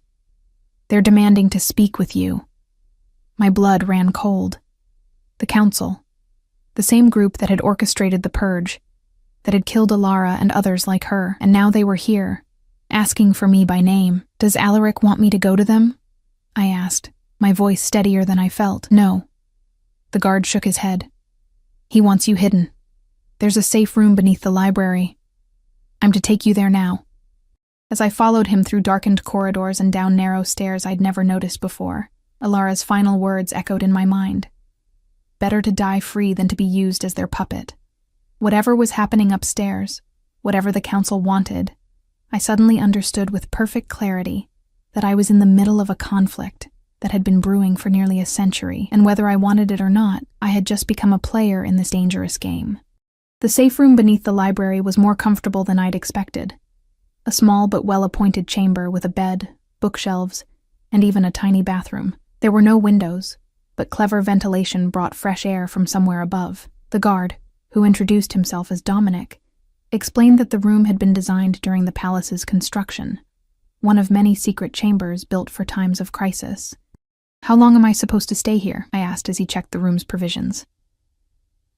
"They're demanding to speak with you." My blood ran cold. The Council, the same group that had orchestrated the purge, that had killed Alara and others like her, and now they were here, asking for me by name. "Does Alaric want me to go to them?" I asked, my voice steadier than I felt. "No." The guard shook his head. "He wants you hidden. There's a safe room beneath the library. I'm to take you there now." As I followed him through darkened corridors and down narrow stairs I'd never noticed before, Alara's final words echoed in my mind. Better to die free than to be used as their puppet. Whatever was happening upstairs, whatever the council wanted, I suddenly understood with perfect clarity that I was in the middle of a conflict that had been brewing for nearly a century, and whether I wanted it or not, I had just become a player in this dangerous game. The safe room beneath the library was more comfortable than I'd expected. A small but well-appointed chamber with a bed, bookshelves, and even a tiny bathroom. There were no windows, but clever ventilation brought fresh air from somewhere above. The guard, who introduced himself as Dominic, explained that the room had been designed during the palace's construction, one of many secret chambers built for times of crisis. "How long am I supposed to stay here?" I asked as he checked the room's provisions.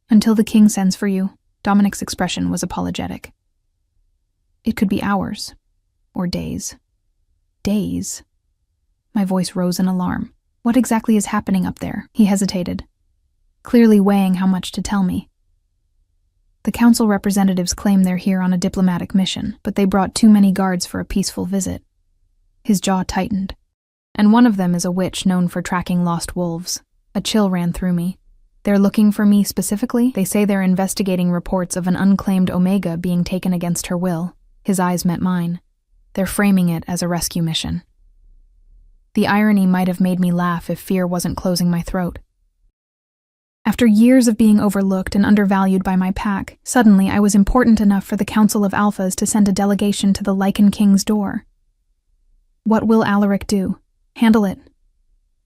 "Until the king sends for you." Dominic's expression was apologetic. "It could be hours, or days." "Days?" My voice rose in alarm. "What exactly is happening up there?" He hesitated, clearly weighing how much to tell me. "The council representatives claim they're here on a diplomatic mission, but they brought too many guards for a peaceful visit." His jaw tightened. "And one of them is a witch known for tracking lost wolves." A chill ran through me. "They're looking for me specifically? They say they're investigating reports of an unclaimed Omega being taken against her will." His eyes met mine. "They're framing it as a rescue mission." The irony might have made me laugh if fear wasn't closing my throat. After years of being overlooked and undervalued by my pack, suddenly I was important enough for the Council of Alphas to send a delegation to the Lycan King's door. What will Alaric do? Handle it.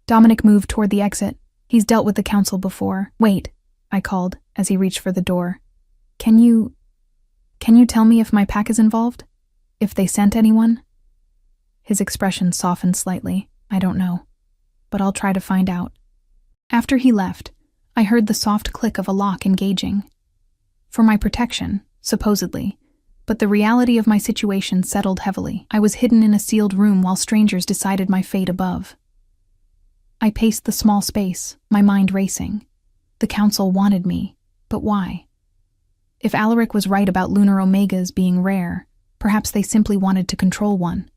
Dominic moved toward the exit. He's dealt with the council before. "Wait," I called as he reached for the door. Can you tell me if my pack is involved? If they sent anyone?" His expression softened slightly. "I don't know, but I'll try to find out." After he left, I heard the soft click of a lock engaging. For my protection, supposedly, but the reality of my situation settled heavily. I was hidden in a sealed room while strangers decided my fate above. I paced the small space, my mind racing. The council wanted me, but why? If Alaric was right about lunar omegas being rare, perhaps they simply wanted to control one.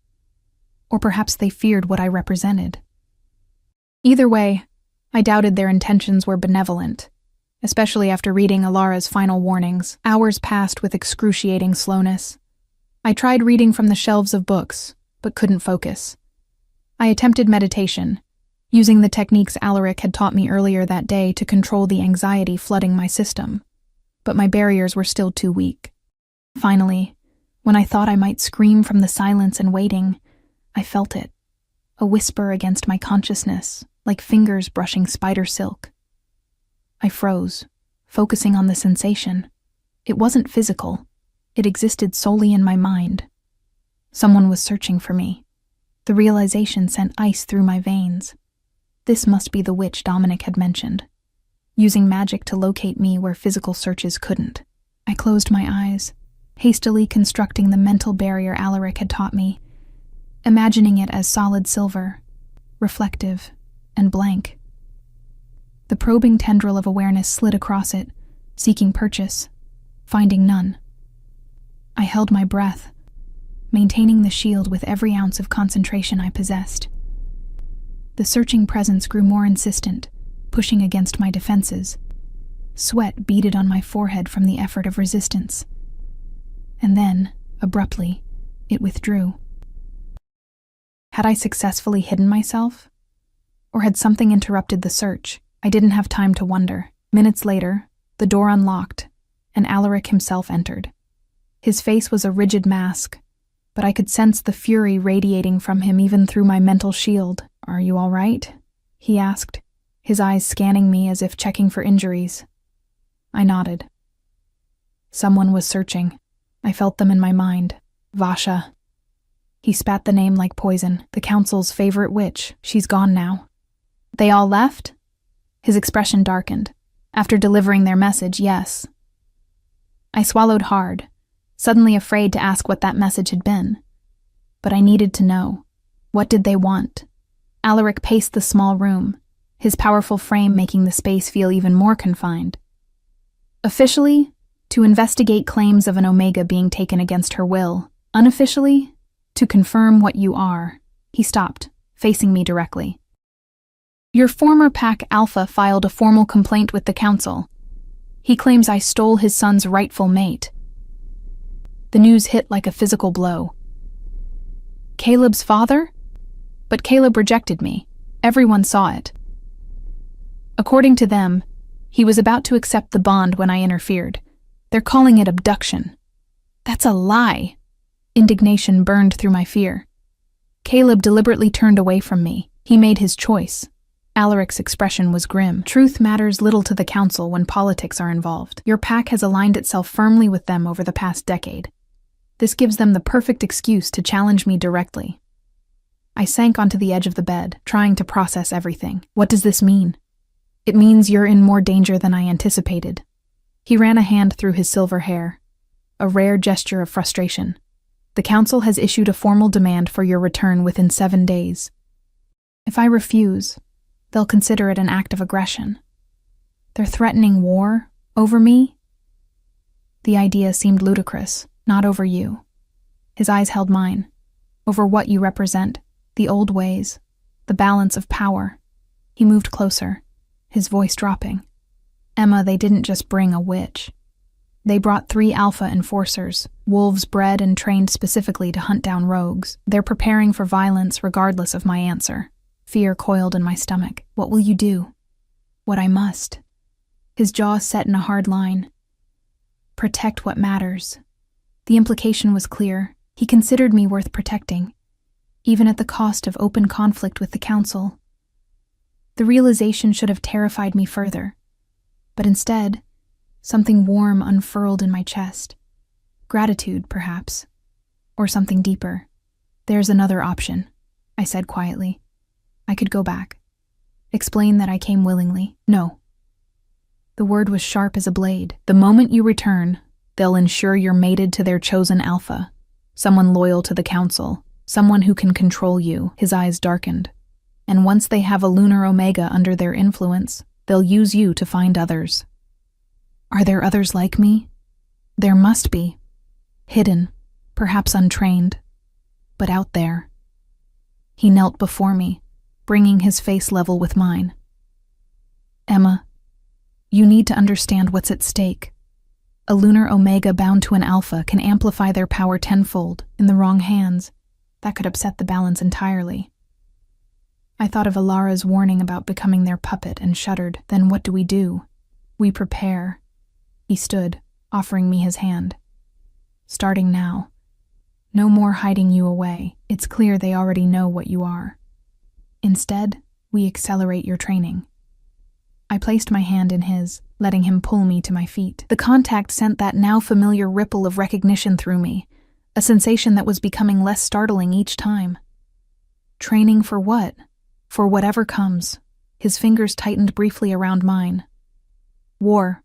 Or perhaps they feared what I represented. Either way, I doubted their intentions were benevolent, especially after reading Alara's final warnings. Hours passed with excruciating slowness. I tried reading from the shelves of books, but couldn't focus. I attempted meditation, using the techniques Alaric had taught me earlier that day to control the anxiety flooding my system, but my barriers were still too weak. Finally, when I thought I might scream from the silence and waiting, I felt it, a whisper against my consciousness, like fingers brushing spider silk. I froze, focusing on the sensation. It wasn't physical. It existed solely in my mind. Someone was searching for me. The realization sent ice through my veins. This must be the witch Dominic had mentioned, using magic to locate me where physical searches couldn't. I closed my eyes, hastily constructing the mental barrier Alaric had taught me, imagining it as solid silver, reflective, and blank. The probing tendril of awareness slid across it, seeking purchase, finding none. I held my breath, maintaining the shield with every ounce of concentration I possessed. The searching presence grew more insistent, pushing against my defenses. Sweat beaded on my forehead from the effort of resistance. And then, abruptly, it withdrew. Had I successfully hidden myself? Or had something interrupted the search? I didn't have time to wonder. Minutes later, the door unlocked, and Alaric himself entered. His face was a rigid mask, but I could sense the fury radiating from him even through my mental shield. "Are you all right?" he asked, his eyes scanning me as if checking for injuries. I nodded. Someone was searching. I felt them in my mind. Vasha. He spat the name like poison. The council's favorite witch. She's gone now. They all left? His expression darkened. After delivering their message, yes. I swallowed hard, suddenly afraid to ask what that message had been. But I needed to know. What did they want? Alaric paced the small room, his powerful frame making the space feel even more confined. Officially, to investigate claims of an Omega being taken against her will. Unofficially, to confirm what you are. He stopped, facing me directly. Your former Pack Alpha filed a formal complaint with the council. He claims I stole his son's rightful mate. The news hit like a physical blow. Caleb's father? But Caleb rejected me. Everyone saw it. According to them, he was about to accept the bond when I interfered. They're calling it abduction. That's a lie. Indignation burned through my fear. Caleb deliberately turned away from me. He made his choice. Alaric's expression was grim. Truth matters little to the council when politics are involved. Your pack has aligned itself firmly with them over the past decade. This gives them the perfect excuse to challenge me directly. I sank onto the edge of the bed, trying to process everything. What does this mean? It means you're in more danger than I anticipated. He ran a hand through his silver hair, a rare gesture of frustration. The council has issued a formal demand for your return within 7 days. If I refuse, they'll consider it an act of aggression. They're threatening war over me? The idea seemed ludicrous. Not over you. His eyes held mine. Over what you represent, the old ways, the balance of power. He moved closer, his voice dropping. Emma, they didn't just bring a witch. They brought 3 Alpha enforcers, wolves bred and trained specifically to hunt down rogues. They're preparing for violence regardless of my answer. Fear coiled in my stomach. What will you do? What I must. His jaw set in a hard line. Protect what matters. The implication was clear. He considered me worth protecting, even at the cost of open conflict with the council. The realization should have terrified me further, but instead, something warm unfurled in my chest. Gratitude, perhaps, or something deeper. There's another option, I said quietly. I could go back. Explain that I came willingly. No. The word was sharp as a blade. The moment you return, they'll ensure you're mated to their chosen alpha, someone loyal to the council, someone who can control you. His eyes darkened. And once they have a lunar Omega under their influence, they'll use you to find others. Are there others like me? There must be. Hidden, perhaps untrained, but out there. He knelt before me, bringing his face level with mine. Emma, you need to understand what's at stake. A lunar omega bound to an alpha can amplify their power tenfold in the wrong hands. That could upset the balance entirely. I thought of Alara's warning about becoming their puppet and shuddered. Then what do? We prepare. He stood, offering me his hand. Starting now. No more hiding you away. It's clear they already know what you are. Instead, we accelerate your training. I placed my hand in his, letting him pull me to my feet. The contact sent that now familiar ripple of recognition through me, a sensation that was becoming less startling each time. Training for what? For whatever comes. His fingers tightened briefly around mine. War.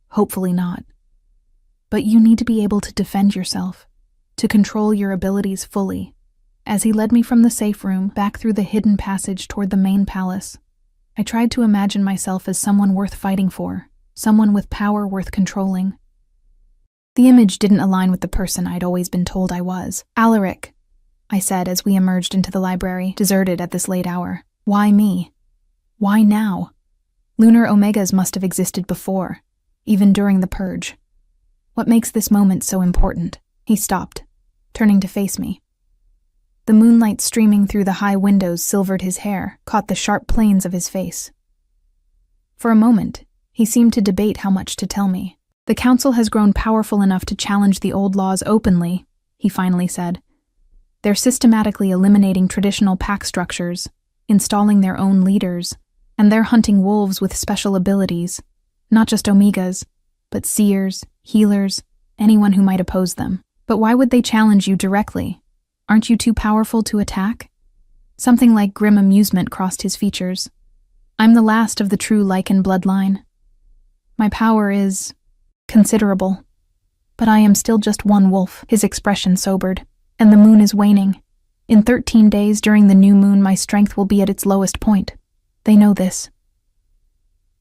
Hopefully not. But you need to be able to defend yourself, to control your abilities fully. As he led me from the safe room back through the hidden passage toward the main palace, I tried to imagine myself as someone worth fighting for, someone with power worth controlling. The image didn't align with the person I'd always been told I was. Alaric, I said as we emerged into the library, deserted at this late hour. Why me? Why now? Lunar omegas must have existed before, even during the purge. What makes this moment so important? He stopped, turning to face me. The moonlight streaming through the high windows silvered his hair, caught the sharp planes of his face. For a moment, he seemed to debate how much to tell me. The council has grown powerful enough to challenge the old laws openly, he finally said. They're systematically eliminating traditional pack structures, installing their own leaders, and they're hunting wolves with special abilities, not just omegas, but seers, healers, anyone who might oppose them. But why would they challenge you directly? Aren't you too powerful to attack? Something like grim amusement crossed his features. I'm the last of the true Lycan bloodline. My power is considerable, but I am still just one wolf. His expression sobered, and the moon is waning. In 13 days during the new moon, my strength will be at its lowest point. They know this.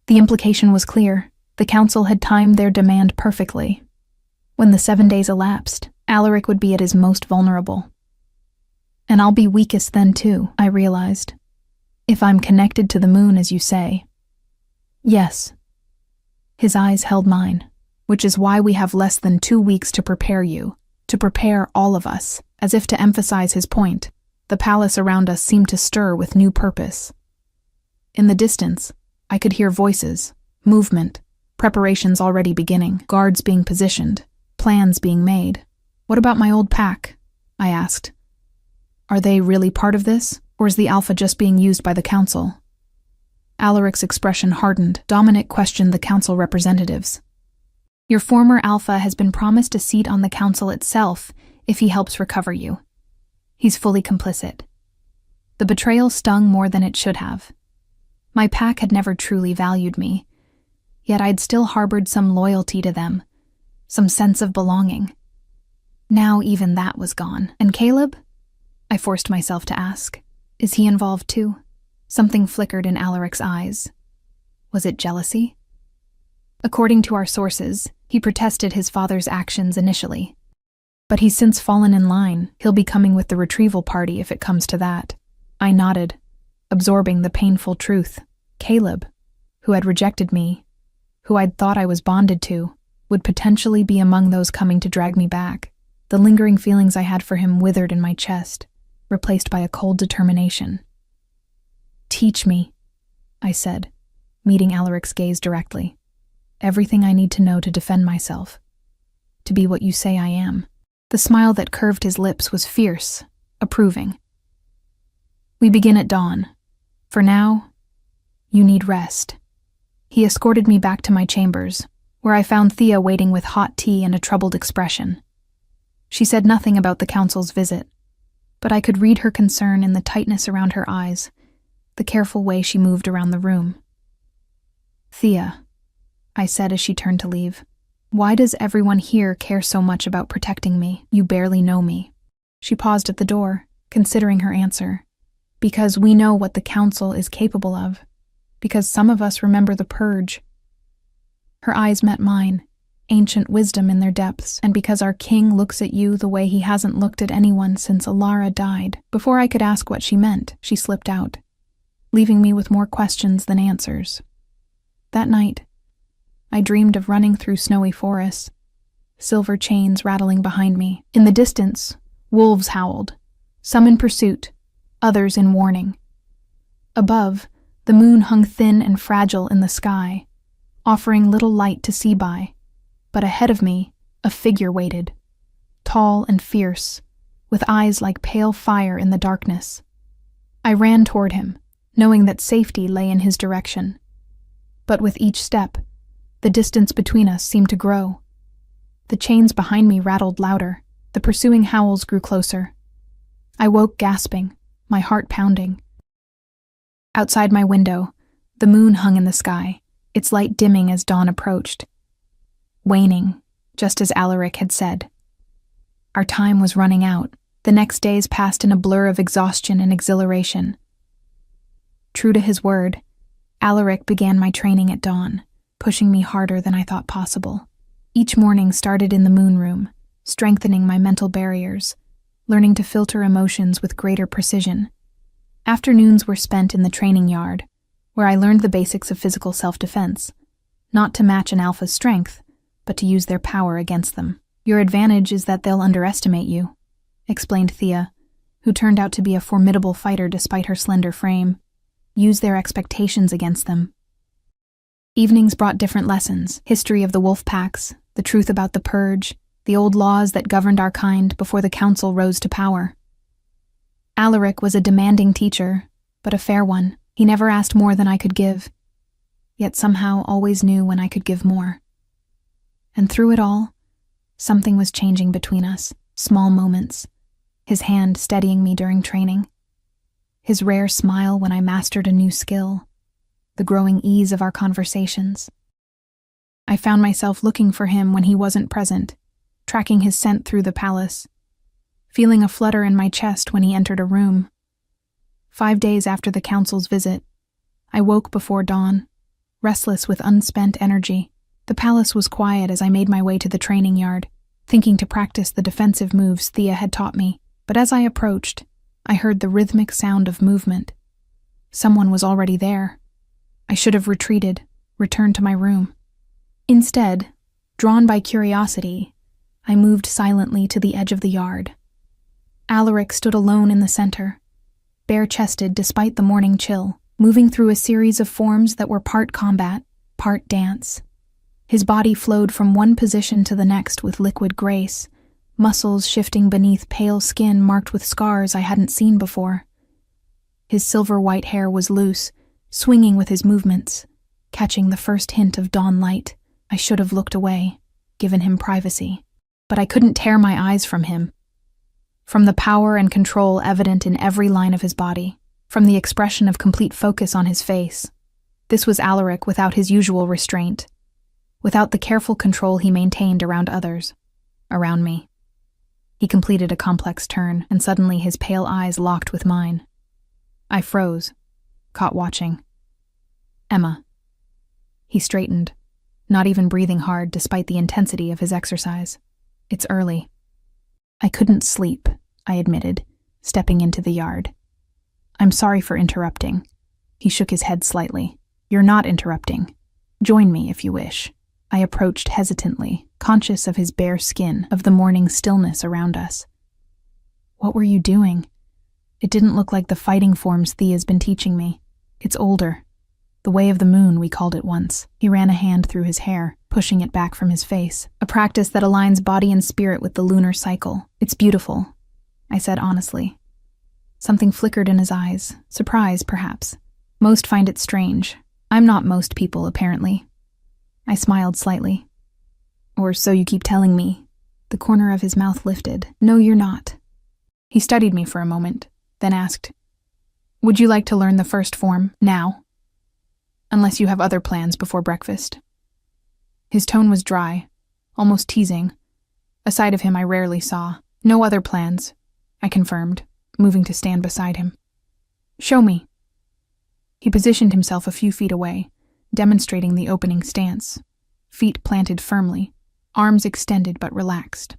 The implication was clear. The council had timed their demand perfectly. When the 7 days elapsed, Alaric would be at his most vulnerable. And I'll be weakest then too, I realized. If I'm connected to the moon, as you say. Yes. His eyes held mine, which is why we have less than 2 weeks to prepare you, to prepare all of us. As if to emphasize his point, the palace around us seemed to stir with new purpose. In the distance, I could hear voices, movement, preparations already beginning, guards being positioned, plans being made. What about my old pack? I asked. Are they really part of this, or is the alpha just being used by the council? Alaric's expression hardened. Dominic questioned the council representatives. Your former alpha has been promised a seat on the council itself if he helps recover you. He's fully complicit. The betrayal stung more than it should have. My pack had never truly valued me, yet I'd still harbored some loyalty to them, some sense of belonging. Now even that was gone. And Caleb? I forced myself to ask. Is he involved too? Something flickered in Alaric's eyes. Was it jealousy? According to our sources, he protested his father's actions initially. But he's since fallen in line. He'll be coming with the retrieval party if it comes to that. I nodded, absorbing the painful truth. Caleb, who had rejected me, who I'd thought I was bonded to, would potentially be among those coming to drag me back. The lingering feelings I had for him withered in my chest, replaced by a cold determination. Teach me, I said, meeting Alaric's gaze directly. Everything I need to know to defend myself. To be what you say I am. The smile that curved his lips was fierce, approving. We begin at dawn. For now, you need rest. He escorted me back to my chambers, where I found Thea waiting with hot tea and a troubled expression. She said nothing about the council's visit, but I could read her concern in the tightness around her eyes, the careful way she moved around the room. Thea, I said as she turned to leave, why does everyone here care so much about protecting me? You barely know me. She paused at the door, considering her answer. Because we know what the council is capable of. Because some of us remember the purge. Her eyes met mine, ancient wisdom in their depths, and because our king looks at you the way he hasn't looked at anyone since Alara died. Before I could ask what she meant, she slipped out, leaving me with more questions than answers. That night, I dreamed of running through snowy forests, silver chains rattling behind me. In the distance, wolves howled, some in pursuit, others in warning. Above, the moon hung thin and fragile in the sky, offering little light to see by. But ahead of me, a figure waited, tall and fierce, with eyes like pale fire in the darkness. I ran toward him, knowing that safety lay in his direction. But with each step, the distance between us seemed to grow. The chains behind me rattled louder, the pursuing howls grew closer. I woke gasping, my heart pounding. Outside my window, the moon hung in the sky, its light dimming as dawn approached. Waning, just as Alaric had said. Our time was running out. The next days passed in a blur of exhaustion and exhilaration. True to his word, Alaric began my training at dawn, pushing me harder than I thought possible. Each morning started in the moon room, strengthening my mental barriers, learning to filter emotions with greater precision. Afternoons were spent in the training yard, where I learned the basics of physical self-defense, not to match an alpha's strength, but to use their power against them. Your advantage is that they'll underestimate you, explained Thea, who turned out to be a formidable fighter despite her slender frame. Use their expectations against them. Evenings brought different lessons: history of the wolf packs, the truth about the purge, the old laws that governed our kind before the council rose to power. Alaric was a demanding teacher, but a fair one. He never asked more than I could give, yet somehow always knew when I could give more. And through it all, something was changing between us, small moments. His hand steadying me during training, his rare smile when I mastered a new skill, the growing ease of our conversations. I found myself looking for him when he wasn't present, tracking his scent through the palace, feeling a flutter in my chest when he entered a room. 5 days after the council's visit, I woke before dawn, restless with unspent energy. The palace was quiet as I made my way to the training yard, thinking to practice the defensive moves Thea had taught me. But as I approached, I heard the rhythmic sound of movement. Someone was already there. I should have retreated, returned to my room. Instead, drawn by curiosity, I moved silently to the edge of the yard. Alaric stood alone in the center, bare-chested despite the morning chill, moving through a series of forms that were part combat, part dance. His body flowed from one position to the next with liquid grace, muscles shifting beneath pale skin marked with scars I hadn't seen before. His silver-white hair was loose, swinging with his movements, catching the first hint of dawn light. I should have looked away, given him privacy. But I couldn't tear my eyes from him. From the power and control evident in every line of his body, from the expression of complete focus on his face. This was Alaric without his usual restraint, without the careful control he maintained around others, around me. He completed a complex turn, and suddenly his pale eyes locked with mine. I froze, caught watching. Emma. He straightened, not even breathing hard despite the intensity of his exercise. It's early. I couldn't sleep, I admitted, stepping into the yard. I'm sorry for interrupting. He shook his head slightly. You're not interrupting. Join me if you wish. I approached hesitantly, conscious of his bare skin, of the morning stillness around us. What were you doing? It didn't look like the fighting forms Thea's been teaching me. It's older. The way of the moon, we called it once. He ran a hand through his hair, pushing it back from his face. A practice that aligns body and spirit with the lunar cycle. It's beautiful, I said honestly. Something flickered in his eyes. Surprise, perhaps. Most find it strange. I'm not most people, apparently. I smiled slightly. Or so you keep telling me. The corner of his mouth lifted. No, you're not. He studied me for a moment, then asked, Would you like to learn the first form, now? Unless you have other plans before breakfast. His tone was dry, almost teasing, a side of him I rarely saw. No other plans, I confirmed, moving to stand beside him. Show me. He positioned himself a few feet away, demonstrating the opening stance, feet planted firmly, arms extended but relaxed.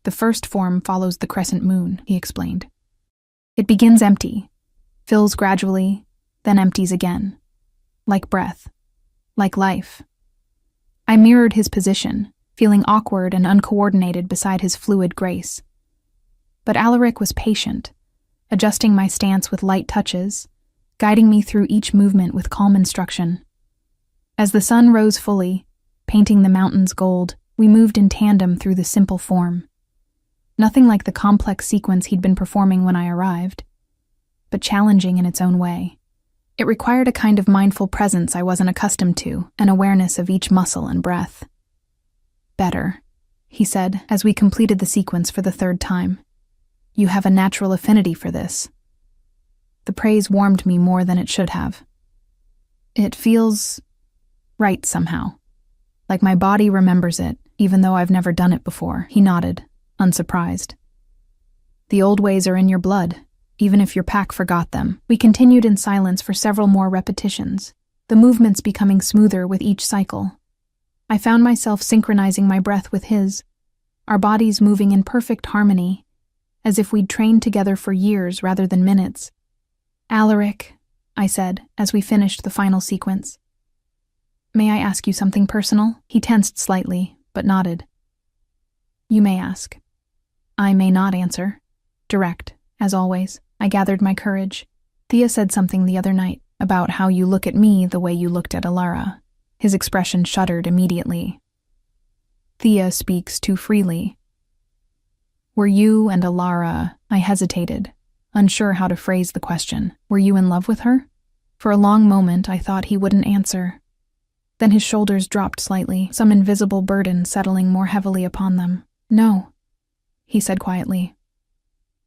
The first form follows the crescent moon, he explained. It begins empty, fills gradually, then empties again. Like breath, like life. I mirrored his position, feeling awkward and uncoordinated beside his fluid grace. But Alaric was patient, adjusting my stance with light touches, guiding me through each movement with calm instruction. As the sun rose fully, painting the mountains gold, we moved in tandem through the simple form. Nothing like the complex sequence he'd been performing when I arrived, but challenging in its own way. It required a kind of mindful presence I wasn't accustomed to, an awareness of each muscle and breath. "Better," he said, as we completed the sequence for the third time. "You have a natural affinity for this." The praise warmed me more than it should have. "It feels right somehow. Like my body remembers it, even though I've never done it before." He nodded, unsurprised. "The old ways are in your blood, even if your pack forgot them." We continued in silence for several more repetitions, the movements becoming smoother with each cycle. I found myself synchronizing my breath with his, our bodies moving in perfect harmony, as if we'd trained together for years rather than minutes. "Alaric," I said, as we finished the final sequence. "May I ask you something personal?" He tensed slightly, but nodded. "You may ask." I may not answer. Direct, as always. I gathered my courage. "Thea said something the other night about how you look at me the way you looked at Alara." His expression shuddered immediately. "Thea speaks too freely." "Were you and Alara—" I hesitated, unsure how to phrase the question. "Were you in love with her?" For a long moment I thought he wouldn't answer. Then his shoulders dropped slightly, some invisible burden settling more heavily upon them. "No," he said quietly.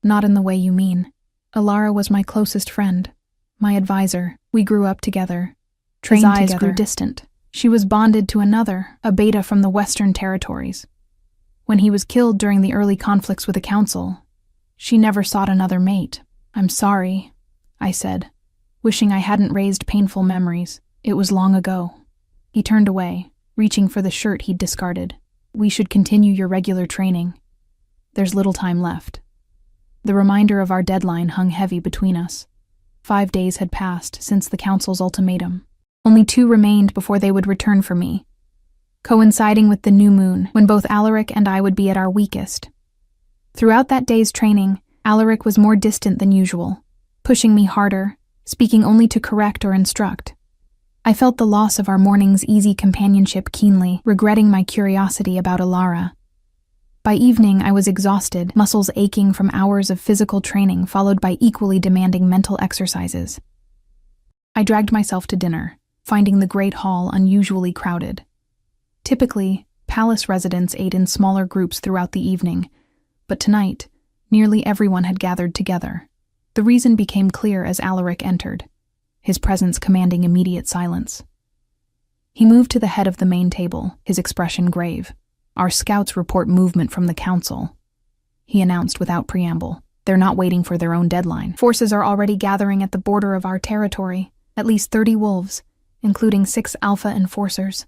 "Not in the way you mean. Alara was my closest friend, my advisor. We grew up together, trained together." His eyes grew distant. "She was bonded to another, a beta from the Western Territories. When he was killed during the early conflicts with the Council, she never sought another mate." "I'm sorry," I said, wishing I hadn't raised painful memories. "It was long ago." He turned away, reaching for the shirt he'd discarded. "We should continue your regular training. There's little time left." The reminder of our deadline hung heavy between us. 5 days had passed since the Council's ultimatum. Only 2 remained before they would return for me, coinciding with the new moon, when both Alaric and I would be at our weakest. Throughout that day's training, Alaric was more distant than usual, pushing me harder, speaking only to correct or instruct. I felt the loss of our morning's easy companionship keenly, regretting my curiosity about Alara. By evening, I was exhausted, muscles aching from hours of physical training followed by equally demanding mental exercises. I dragged myself to dinner, finding the great hall unusually crowded. Typically, palace residents ate in smaller groups throughout the evening, but tonight, nearly everyone had gathered together. The reason became clear as Alaric entered, his presence commanding immediate silence. He moved to the head of the main table, his expression grave. "Our scouts report movement from the Council," he announced without preamble. "They're not waiting for their own deadline. Forces are already gathering at the border of our territory, at least 30 wolves, including 6 alpha enforcers."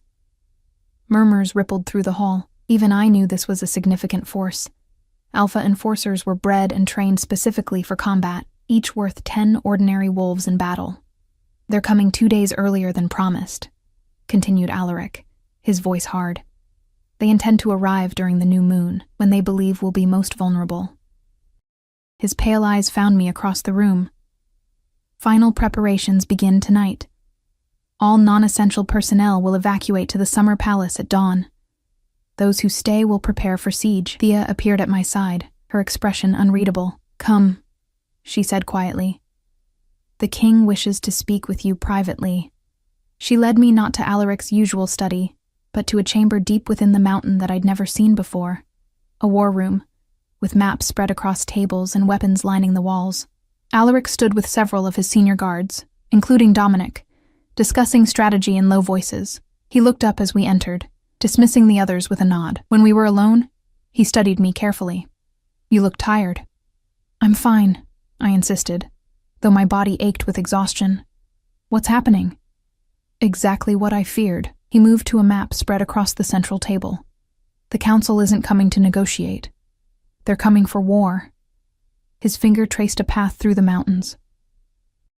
Murmurs rippled through the hall. Even I knew this was a significant force. Alpha enforcers were bred and trained specifically for combat, each worth 10 ordinary wolves in battle. "They're coming 2 days earlier than promised," continued Alaric, his voice hard. "They intend to arrive during the new moon, when they believe we'll be most vulnerable." His pale eyes found me across the room. "Final preparations begin tonight. All non-essential personnel will evacuate to the summer palace at dawn. Those who stay will prepare for siege." Thea appeared at my side, her expression unreadable. "Come," she said quietly. "The king wishes to speak with you privately." She led me not to Alaric's usual study, but to a chamber deep within the mountain that I'd never seen before. A war room, with maps spread across tables and weapons lining the walls. Alaric stood with several of his senior guards, including Dominic, discussing strategy in low voices. He looked up as we entered, dismissing the others with a nod. When we were alone, he studied me carefully. "You look tired." "I'm fine," I insisted, though my body ached with exhaustion. "What's happening?" "Exactly what I feared." He moved to a map spread across the central table. "The Council isn't coming to negotiate. They're coming for war." His finger traced a path through the mountains.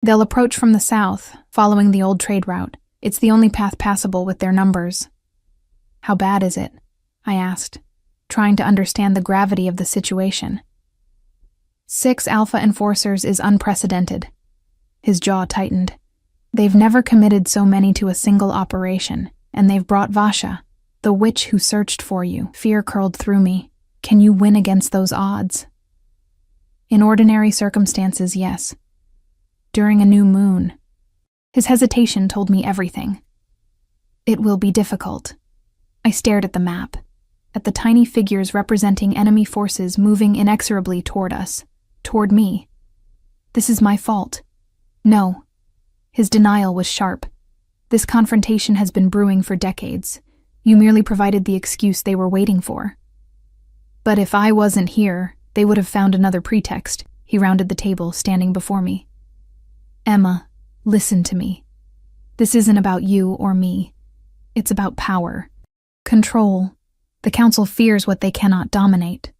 "They'll approach from the south, following the old trade route. It's the only path passable with their numbers." "How bad is it?" I asked, trying to understand the gravity of the situation. 6 Alpha Enforcers is unprecedented. His jaw tightened. They've never committed so many to a single operation, and they've brought Vasha, the witch who searched for you. Fear curled through me. Can you win against those odds? In ordinary circumstances, yes. During a new moon. His hesitation told me everything. It will be difficult. I stared at the map, at the tiny figures representing enemy forces moving inexorably toward us, toward me. This is my fault. No. His denial was sharp. This confrontation has been brewing for decades. You merely provided the excuse they were waiting for. But if I wasn't here, they would have found another pretext. He rounded the table, standing before me. Emma, listen to me. This isn't about you or me. It's about power. Control. The Council fears what they cannot dominate.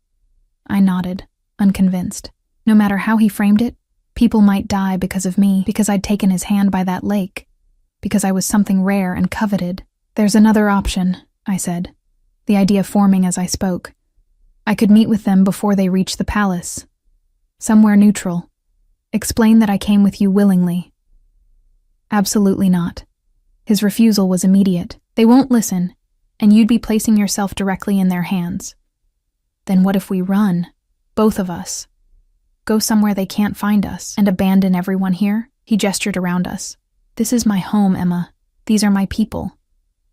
I nodded, unconvinced. No matter how he framed it, people might die because of me, because I'd taken his hand by that lake, because I was something rare and coveted. There's another option, I said, the idea forming as I spoke. I could meet with them before they reach the palace. Somewhere neutral. Explain that I came with you willingly. Absolutely not. His refusal was immediate. They won't listen, and you'd be placing yourself directly in their hands. Then what if we run, both of us? Go somewhere they can't find us, and abandon everyone here? He gestured around us. This is my home, Emma. These are my people.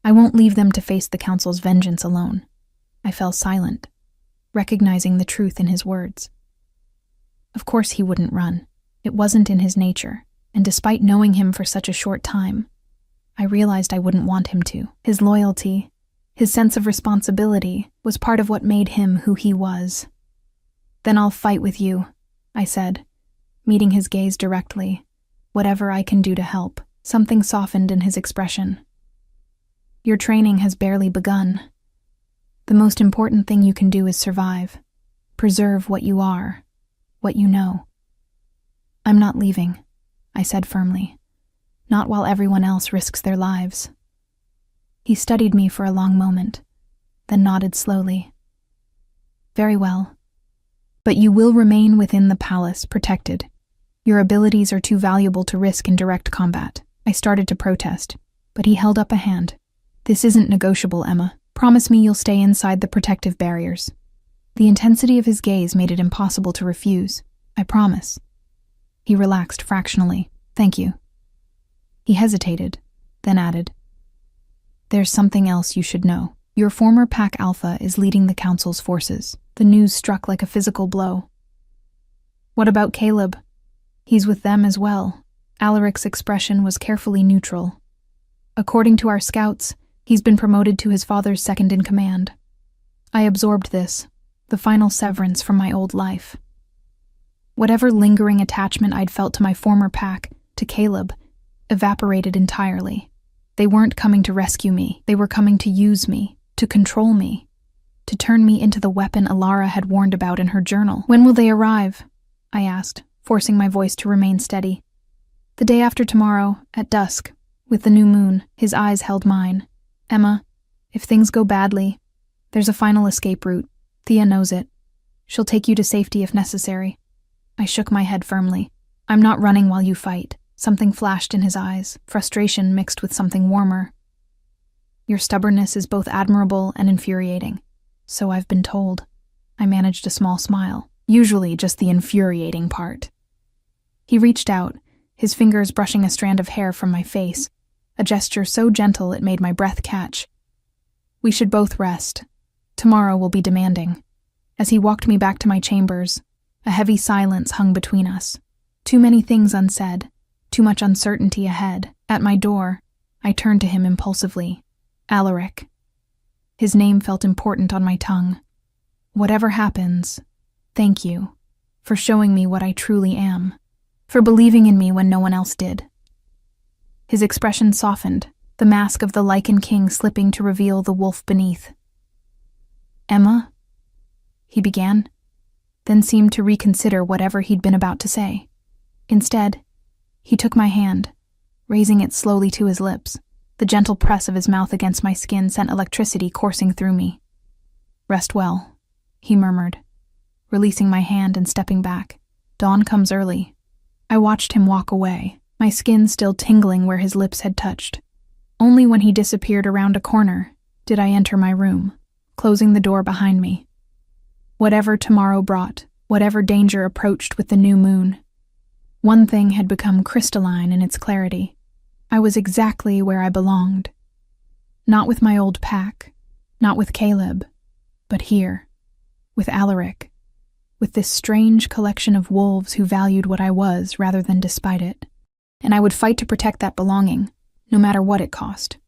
I won't leave them to face the Council's vengeance alone. I fell silent, recognizing the truth in his words. Of course he wouldn't run. It wasn't in his nature, and despite knowing him for such a short time, I realized I wouldn't want him to. His loyalty, his sense of responsibility, was part of what made him who he was. Then I'll fight with you, I said, meeting his gaze directly. Whatever I can do to help. Something softened in his expression. Your training has barely begun. The most important thing you can do is survive. Preserve what you are, what you know. I'm not leaving, I said firmly. Not while everyone else risks their lives. He studied me for a long moment, then nodded slowly. Very well. But you will remain within the palace, protected. Your abilities are too valuable to risk in direct combat. I started to protest, but he held up a hand. This isn't negotiable, Emma. Promise me you'll stay inside the protective barriers. The intensity of his gaze made it impossible to refuse. I promise. He relaxed fractionally. Thank you. He hesitated, then added, There's something else you should know. Your former Pack Alpha is leading the Council's forces. The news struck like a physical blow. What about Caleb? He's with them as well. Alaric's expression was carefully neutral. According to our scouts, he's been promoted to his father's second-in-command. I absorbed this, the final severance from my old life. Whatever lingering attachment I'd felt to my former pack, to Caleb, evaporated entirely. They weren't coming to rescue me. They were coming to use me, to control me, to turn me into the weapon Alara had warned about in her journal. When will they arrive? I asked, forcing my voice to remain steady. The day after tomorrow, at dusk, with the new moon. His eyes held mine. Emma, if things go badly, there's a final escape route. Thea knows it. She'll take you to safety if necessary. I shook my head firmly. I'm not running while you fight. Something flashed in his eyes, frustration mixed with something warmer. Your stubbornness is both admirable and infuriating. So I've been told. I managed a small smile, usually just the infuriating part. He reached out, his fingers brushing a strand of hair from my face, a gesture so gentle it made my breath catch. We should both rest. Tomorrow will be demanding. As he walked me back to my chambers, a heavy silence hung between us. Too many things unsaid, too much uncertainty ahead. At my door, I turned to him impulsively. Alaric. His name felt important on my tongue. Whatever happens, thank you for showing me what I truly am, for believing in me when no one else did. His expression softened, the mask of the Lycan king slipping to reveal the wolf beneath. Emma? He began, then seemed to reconsider whatever he'd been about to say. Instead, he took my hand, raising it slowly to his lips. The gentle press of his mouth against my skin sent electricity coursing through me. Rest well, he murmured, releasing my hand and stepping back. Dawn comes early. I watched him walk away, my skin still tingling where his lips had touched. Only when he disappeared around a corner did I enter my room, closing the door behind me. Whatever tomorrow brought, whatever danger approached with the new moon, one thing had become crystalline in its clarity. I was exactly where I belonged. Not with my old pack, not with Caleb, but here, with Alaric, with this strange collection of wolves who valued what I was rather than despite it. And I would fight to protect that belonging, no matter what it cost.